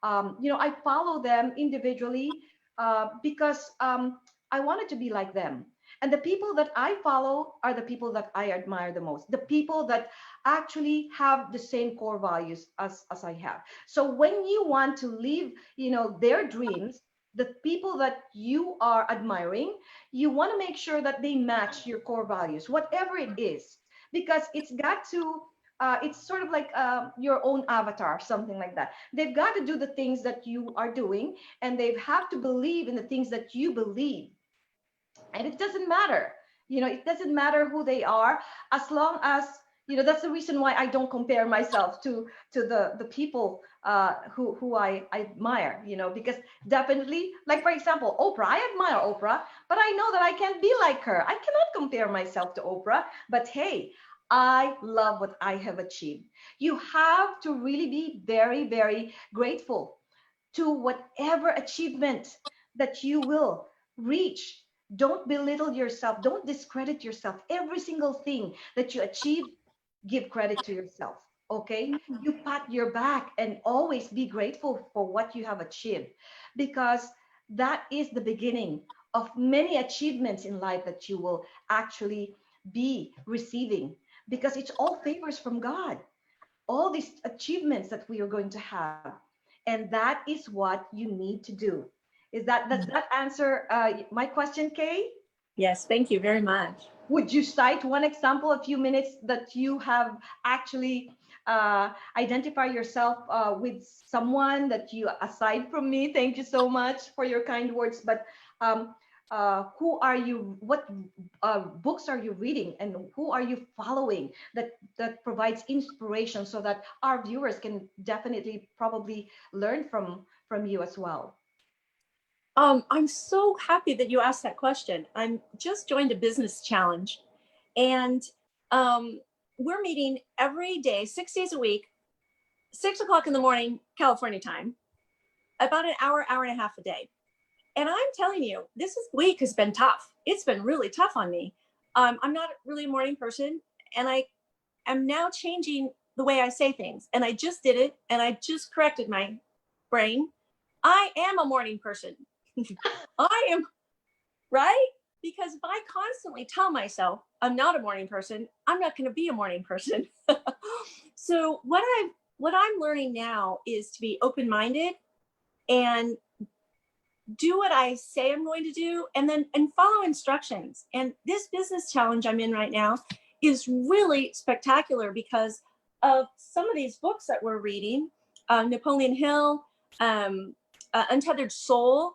I follow them individually because I wanted to be like them. And the people that I follow are the people that I admire the most, the people that actually have the same core values as I have. So when you want to live, their dreams, the people that you are admiring, you want to make sure that they match your core values, whatever it is, because it's sort of like your own avatar, something like that. They've got to do the things that you are doing, and they have to believe in the things that you believe. And it doesn't matter, it doesn't matter who they are, as long as, that's the reason why I don't compare myself to the people who I admire, because definitely, like, for example, Oprah, I admire Oprah, but I know that I can't be like her. I cannot compare myself to Oprah. But hey, I love what I have achieved. You have to really be very, very grateful to whatever achievement that you will reach. Don't belittle yourself. Don't discredit yourself. Every single thing that you achieve, give credit to yourself. Okay? You pat your back and always be grateful for what you have achieved, because that is the beginning of many achievements in life that you will actually be receiving, because it's all favors from God, all these achievements that we are going to have. And that is what you need to do. Does that answer my question, Kay? Yes, thank you very much. Would you cite one example, a few minutes, that you have actually identify yourself with someone that you, aside from me? Thank you so much for your kind words. But who are you? What books are you reading, and who are you following that provides inspiration, so that our viewers can definitely probably learn from you as well? I'm so happy that you asked that question. I'm just joined a business challenge, and we're meeting every day, 6 days a week, 6 o'clock in the morning, California time, about an hour and a half a day. And I'm telling you, week has been tough. It's been really tough on me. I'm not really a morning person, and I am now changing the way I say things. And I just did it, and I just corrected my brain. I am a morning person. I am, right? Because if I constantly tell myself I'm not a morning person, I'm not going to be a morning person. So what I'm learning now is to be open-minded and do what I say I'm going to do, and follow instructions. And this business challenge I'm in right now is really spectacular because of some of these books that we're reading. Napoleon Hill, Untethered Soul.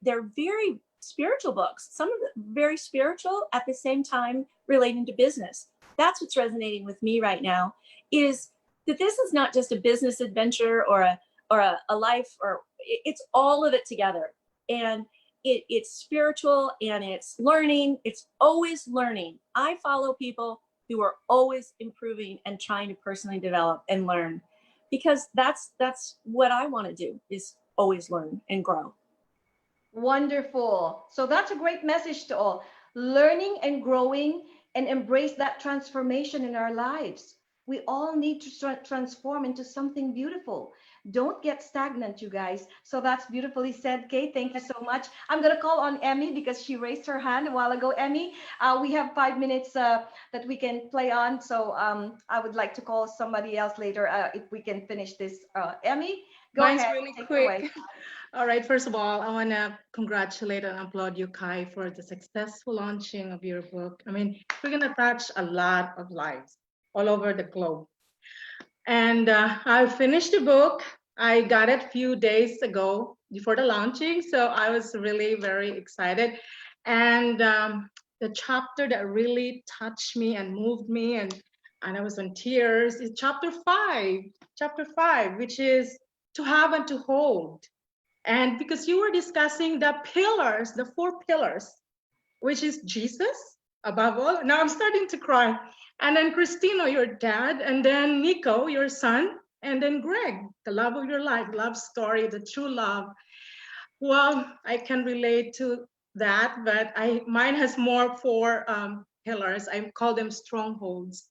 They're very spiritual books. Some of them very spiritual, at the same time relating to business. That's what's resonating with me right now, is that this is not just a business adventure or a life, or it's all of it together. And it's spiritual, and it's learning. It's always learning. I follow people who are always improving and trying to personally develop and learn, because that's what I want to do, is always learn and grow. Wonderful. So that's a great message to all. Learning and growing and embrace that transformation in our lives. We all need to transform into something beautiful. Don't get stagnant, you guys. So that's beautifully said, Kate. Thank you so much. I'm going to call on Emmy because she raised her hand a while ago. Emmy, we have 5 minutes that we can play on. So I would like to call somebody else later if we can finish this. Emmy, go Mine's ahead. really Take it away. quick. All right, first of all, I want to congratulate and applaud you, Kai, for the successful launching of your book. I mean, we're going to touch a lot of lives all over the globe. And I finished the book. I got it a few days ago before the launching, so I was really very excited. And the chapter that really touched me and moved me, and I was in tears, is chapter 5, which is to have and to hold. And because you were discussing the pillars, the 4 pillars, which is Jesus above all. Now I'm starting to cry. And then Cristino, your dad, and then Nico, your son, and then Greg, the love of your life, love story, the true love. Well, I can relate to that, but mine has more 4 pillars. I call them strongholds.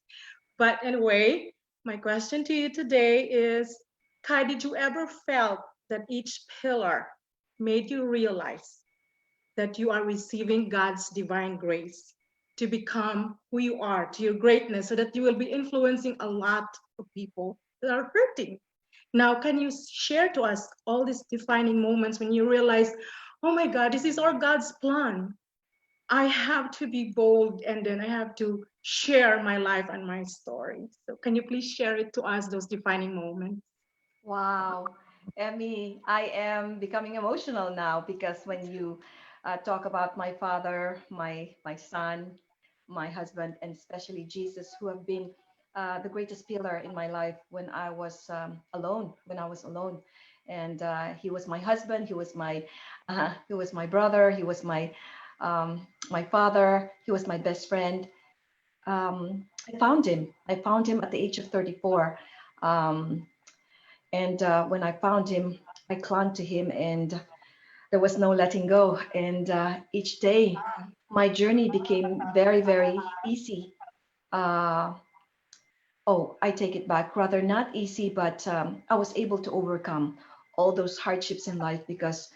But anyway, my question to you today is, Kai, did you ever felt that each pillar made you realize that you are receiving God's divine grace to become who you are, to your greatness, so that you will be influencing a lot of people that are hurting? Now, can you share to us all these defining moments when you realize, oh my God, this is all God's plan. I have to be bold, and then I have to share my life and my story. So can you please share it to us, those defining moments? Wow. Emmy, I am becoming emotional now because when you talk about my father, my son, my husband, and especially Jesus, who have been the greatest pillar in my life when I was alone, and he was my husband, he was my brother, he was my father, he was my best friend. I found him at the age of 34. And when I found him, I clung to him, and there was no letting go. And each day, my journey became very, very easy. I take it back. Rather, not easy, but I was able to overcome all those hardships in life because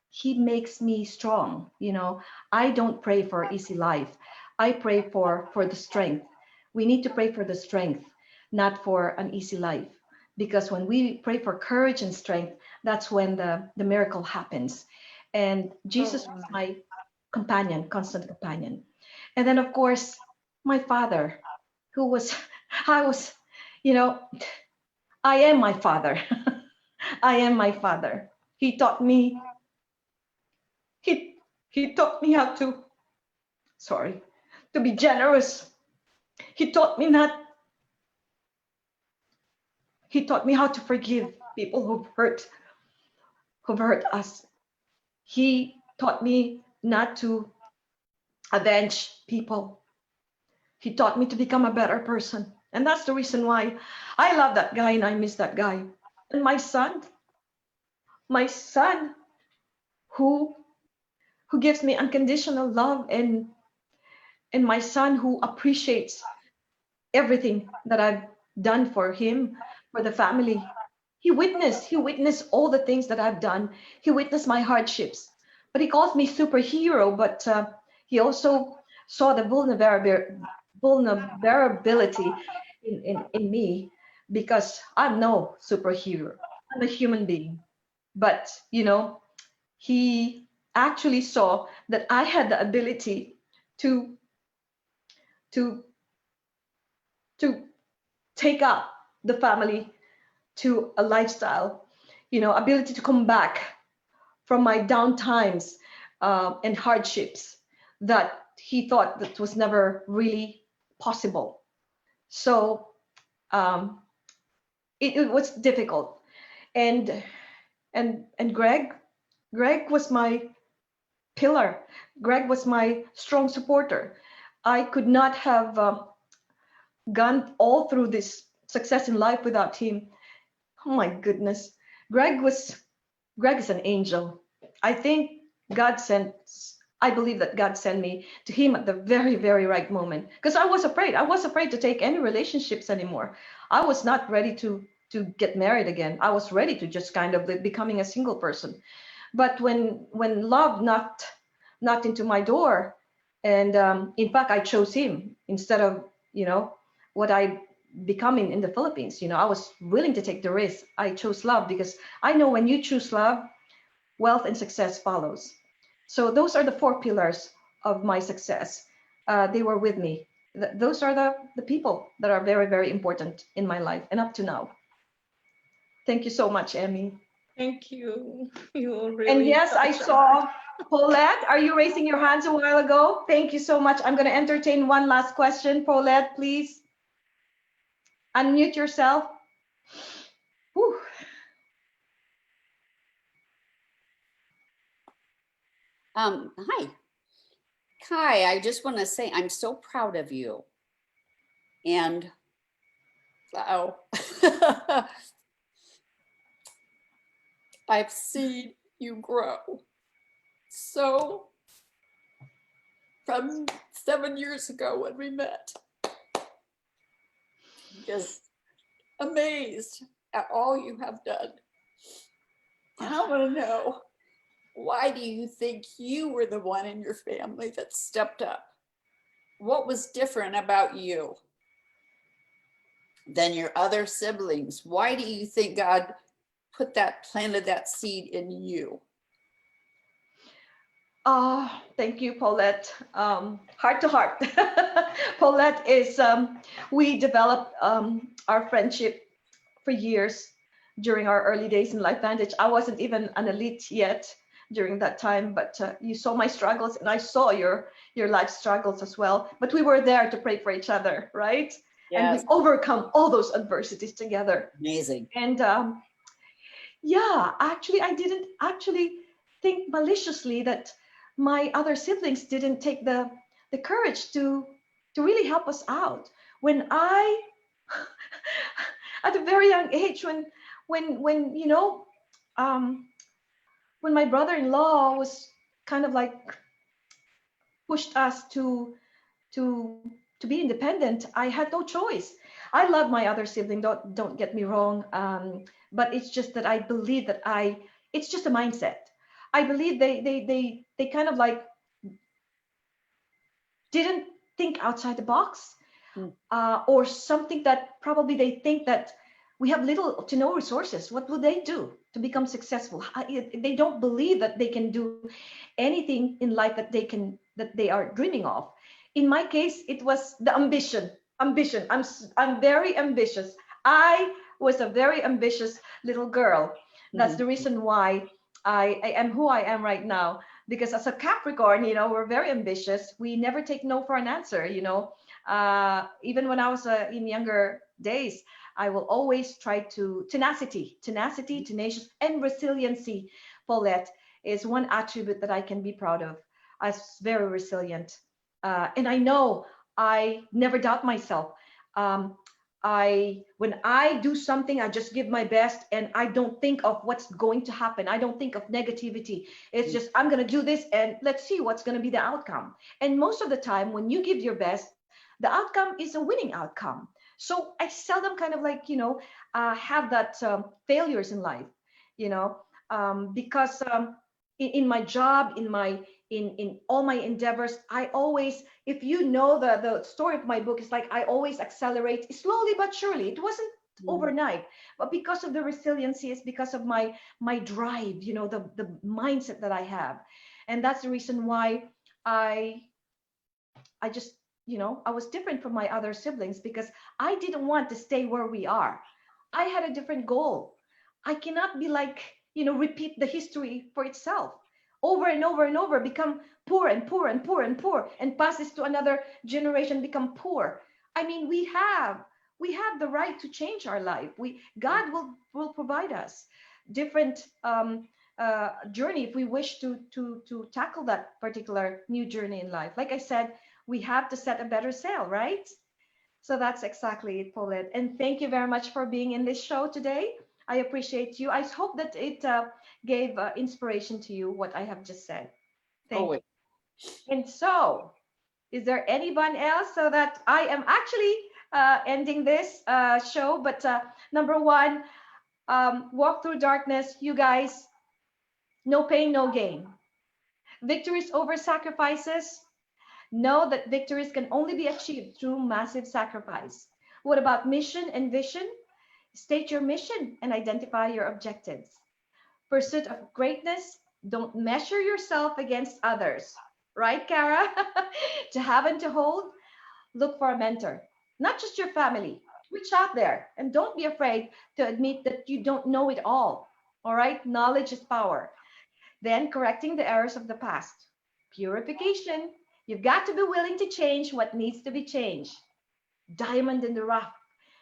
he makes me strong. You know, I don't pray for easy life. I pray for the strength. We need to pray for the strength, not for an easy life. Because when we pray for courage and strength, that's when the miracle happens. And Jesus was my companion, constant companion. And then, of course, my father, who was, I was, you know, I am my father. I am my father. He taught me, he taught me how to, to be generous. He taught me how to forgive people who've hurt us. He taught me not to avenge people. He taught me to become a better person. And that's the reason why I love that guy and I miss that guy. And my son who gives me unconditional love, and my son who appreciates everything that I've done for him, for the family. He witnessed all the things that I've done. He witnessed my hardships, but he calls me superhero, but he also saw the vulnerability in me, because I'm no superhero. I'm a human being. But, you know, he actually saw that I had the ability to take up the family to a lifestyle, you know, ability to come back from my down times and hardships that he thought that was never really possible. So it was difficult. And Greg was my pillar. Greg was my strong supporter. I could not have gone all through this success in life without him. Oh my goodness. Greg is an angel. I think God sent, I believe that God sent me to him at the very, very right moment. Because I was afraid. I was afraid to take any relationships anymore. I was not ready to get married again. I was ready to just kind of becoming a single person. But when love knocked into my door, and in fact I chose him instead of what I becoming in the Philippines. I was willing to take the risk. I chose love because I know when you choose love, wealth and success follows. So those are the four pillars of my success. They were with me. Those are the people that are very, very important in my life and up to now. Thank you so much, Emmy. Thank you. You And really yes, I touched our saw Paulette. Are you raising your hands a while ago? Thank you so much. I'm going to entertain one last question. Paulette, please unmute yourself. Whew. Hi, Kai. I just want to say I'm so proud of you. And I've seen you grow. So from 7 years ago when we met, just amazed at all you have done. And I want to know, why do you think you were the one in your family that stepped up? What was different about you than your other siblings? Why do you think God planted that seed in you? Thank you, Paulette. Heart to heart. Paulette is, we developed our friendship for years during our early days in LifeVantage. I wasn't even an elite yet during that time, but you saw my struggles and I saw your life struggles as well. But we were there to pray for each other, right? Yes. And we overcome all those adversities together. Amazing. And yeah, actually, I didn't actually think maliciously that my other siblings didn't take the courage to really help us out. When I, at a very young age, when when my brother-in-law was kind of like pushed us to be independent, I had no choice. I love my other sibling, don't get me wrong, but it's just that I believe that it's just a mindset. I believe they kind of like didn't think outside the box, or something that probably they think that we have little to no resources. What will they do to become successful? They don't believe that they can do anything in life that they are dreaming of. In my case, it was the ambition. I'm very ambitious. I was a very ambitious little girl. That's the reason why I am who I am right now. Because as a Capricorn, we're very ambitious. We never take no for an answer. Even when I was in younger days, I will always try to tenacity, tenacious, and resiliency. Paulette is one attribute that I can be proud of. I was very resilient, and I know I never doubt myself. When I do something, I just give my best, and I don't think of what's going to happen. I don't think of negativity. It's just, I'm going to do this and let's see what's going to be the outcome. And most of the time, when you give your best, the outcome is a winning outcome. So I seldom kind of like, have that failures in life, because in my job, in all my endeavors, I always, if you know the story of my book, is like I always accelerate slowly but surely. It wasn't overnight, but because of the resiliency, it's because of my drive, the mindset that I have. And that's the reason why I just, I was different from my other siblings, because I didn't want to stay where we are. I had a different goal. I cannot be like, repeat the history for itself over and over and over, become poor and poor and poor and poor, and pass this to another generation, become poor. I mean, we have the right to change our life. God will provide us different journey if we wish to tackle that particular new journey in life. Like I said, we have to set a better sail, right? So that's exactly it, Paulette. And thank you very much for being in this show today. I appreciate you. I hope that it gave inspiration to you, what I have just said. Thank Always. you. And so, is there anyone else? So that I am actually ending this show. But number one, walk through darkness. You guys, no pain, no gain. Victories over sacrifices. Know that victories can only be achieved through massive sacrifice. What about mission and vision? State your mission and identify your objectives. Pursuit of greatness, don't measure yourself against others. Right, Kara? To have and to hold, look for a mentor, not just your family. Reach out there and don't be afraid to admit that you don't know it all. All right? Knowledge is power. Then correcting the errors of the past. Purification. You've got to be willing to change what needs to be changed. Diamond in the rough.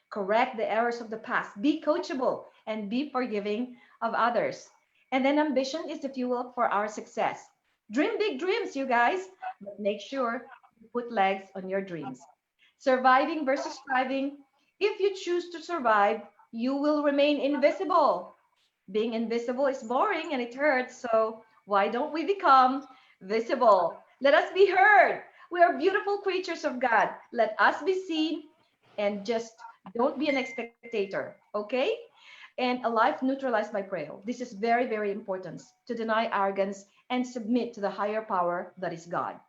Correct the errors of the past. Be coachable and be forgiving of others. And then ambition is the fuel for our success. Dream big dreams, you guys, but make sure you put legs on your dreams. Surviving versus thriving. If you choose to survive, you will remain invisible. Being invisible is boring and it hurts. So why don't we become visible? Let us be heard. We are beautiful creatures of God. Let us be seen and just don't be an spectator, okay? And a life neutralized by prayer. This is very, very important to deny arrogance and submit to the higher power that is God.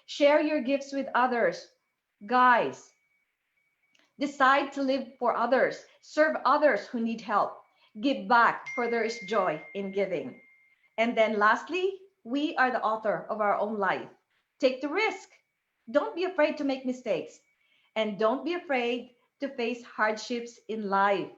Share your gifts with others. Guys, decide to live for others. Serve others who need help. Give back, for there is joy in giving. And then lastly, we are the author of our own life. Take the risk. Don't be afraid to make mistakes. And don't be afraid to face hardships in life,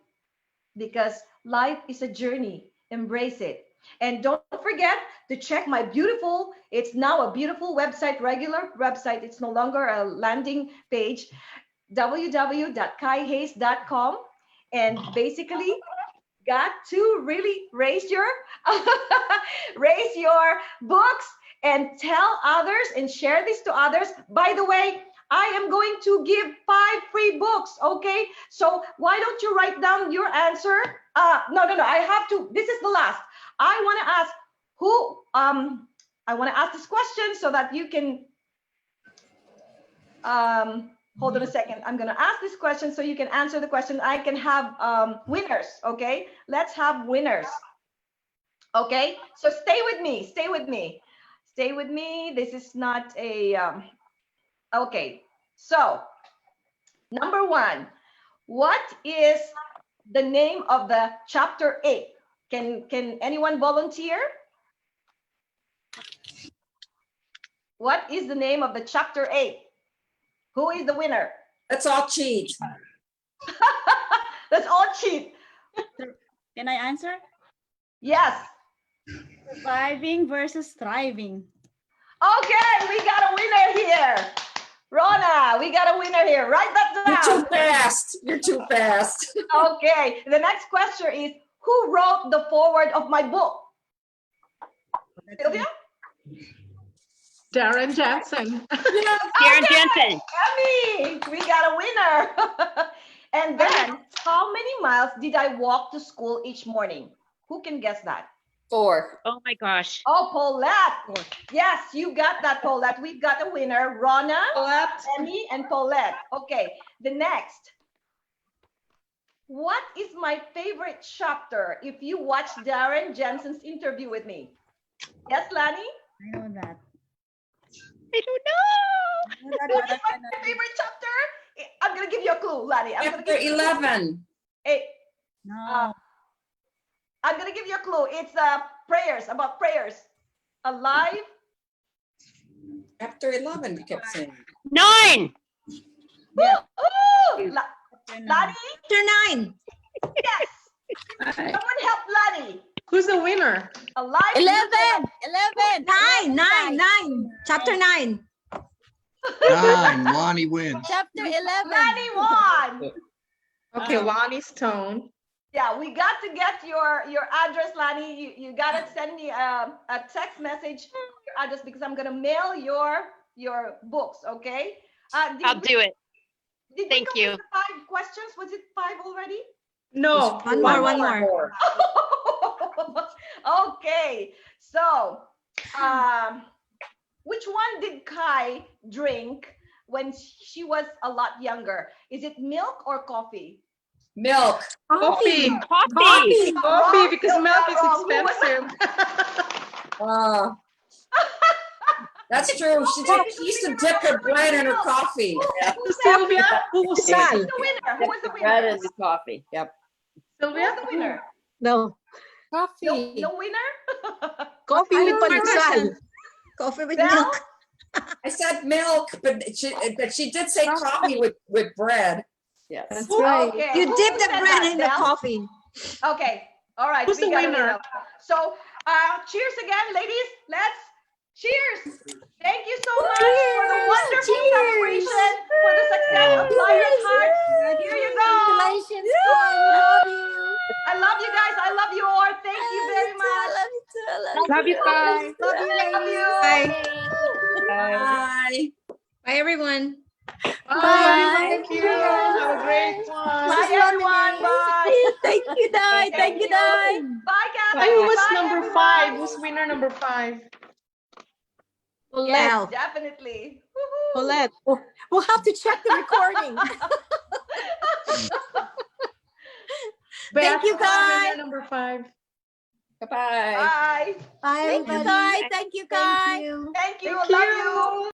because life is a journey. Embrace it. And don't forget to check my beautiful, it's now a beautiful website, regular website. It's no longer a landing page, www.kaihayes.com. And basically, got to really raise your books and tell others and share this to others. By the way, I am going to give 5 free books, okay? So why don't you write down your answer? No, I have to, this is the last. I want to ask who, I want to ask this question so that you can, hold on a second. I'm going to ask this question so you can answer the question. I can have winners, okay? Let's have winners, okay? So stay with me, stay with me. Stay with me. This is not a, okay. So number 1, what is the name of the chapter 8? Can anyone volunteer? What is the name of the chapter 8? Who is the winner? Let's all cheat. Let's all cheat. Can I answer? Yes. Surviving versus thriving. Okay, we got a winner here. Rona, we got a winner here. Write that down. You're too fast. You're too fast. Okay, the next question is, who wrote the foreword of my book? Sylvia? Darren Jensen. Darren Jensen. Emmy, we got a winner. And then, how many miles did I walk to school each morning? Who can guess that? 4. Oh my gosh. Oh, Paulette. Yes, you got that, Paulette. We've got a winner. Rona, Paulette. Emmy, and Paulette. Okay, the next. What is my favorite chapter if you watch Darren Jensen's interview with me? Yes, Lani? I know that. I don't know. What is my favorite chapter? I'm going to give you a clue, Lani. Chapter 11. No. I'm going to give you a clue. It's prayers, about prayers. Alive. Chapter 11, you kept saying. 9. Yeah. Lani? Chapter 9. Yes. Someone help Lani. Who's the winner? Alive. 11. 9. Chapter 9. 9. Lonnie wins. Chapter 11. Lani won. Okay, Lonnie Stone. Yeah, we got to get your address, Lani. You got to send me a text message, your address, because I'm going to mail your books, okay? I'll do it. Did Thank we you. complete the 5 questions? Was it 5 already? No. One more, one more. Okay, so which one did Kai drink when she was a lot younger? Is it milk or coffee? Milk. Coffee. Coffee. Coffee, because Wrong, milk is wrong. Who was it? Uh, that's true. She used to dip her bread in her coffee. Yeah. Sylvia? Sal. Who was the winner? Who was the Bread winner? in the coffee. Yep. Who Sylvia? was the winner? No. Coffee. No winner? Coffee with pandesal. Coffee with Belle? milk. I said milk, but she did say coffee with bread. Yes. That's right. Okay, You who dip the said bread that, in the Belle? coffee. Okay, all right. Who's we the got a winner? So, cheers again, ladies. Let's cheers. Thank you so much for the wonderful Cheers. celebration, for the success of Liar's Heart. Here you go. Congratulations, Kai. We love you. I love you guys. I love you all. Thank you very much. Love you too. Love you, Kai. Love you, Love you. Bye. Bye, everyone. Bye. Thank you. Have a great one. Bye, everyone. Bye. Thank you, Di. Thank you, Di. Bye, Kathy. Who was Bye, number everyone. 5? Who's winner number 5? Yes, Paulette. definitely. Woohoo. Paulette. We'll have to check the recording. Thank you, Kai. Winner number 5. Bye-bye. Bye. Bye, everybody. Thank you, Kai. Thank you. Thank Love you. you.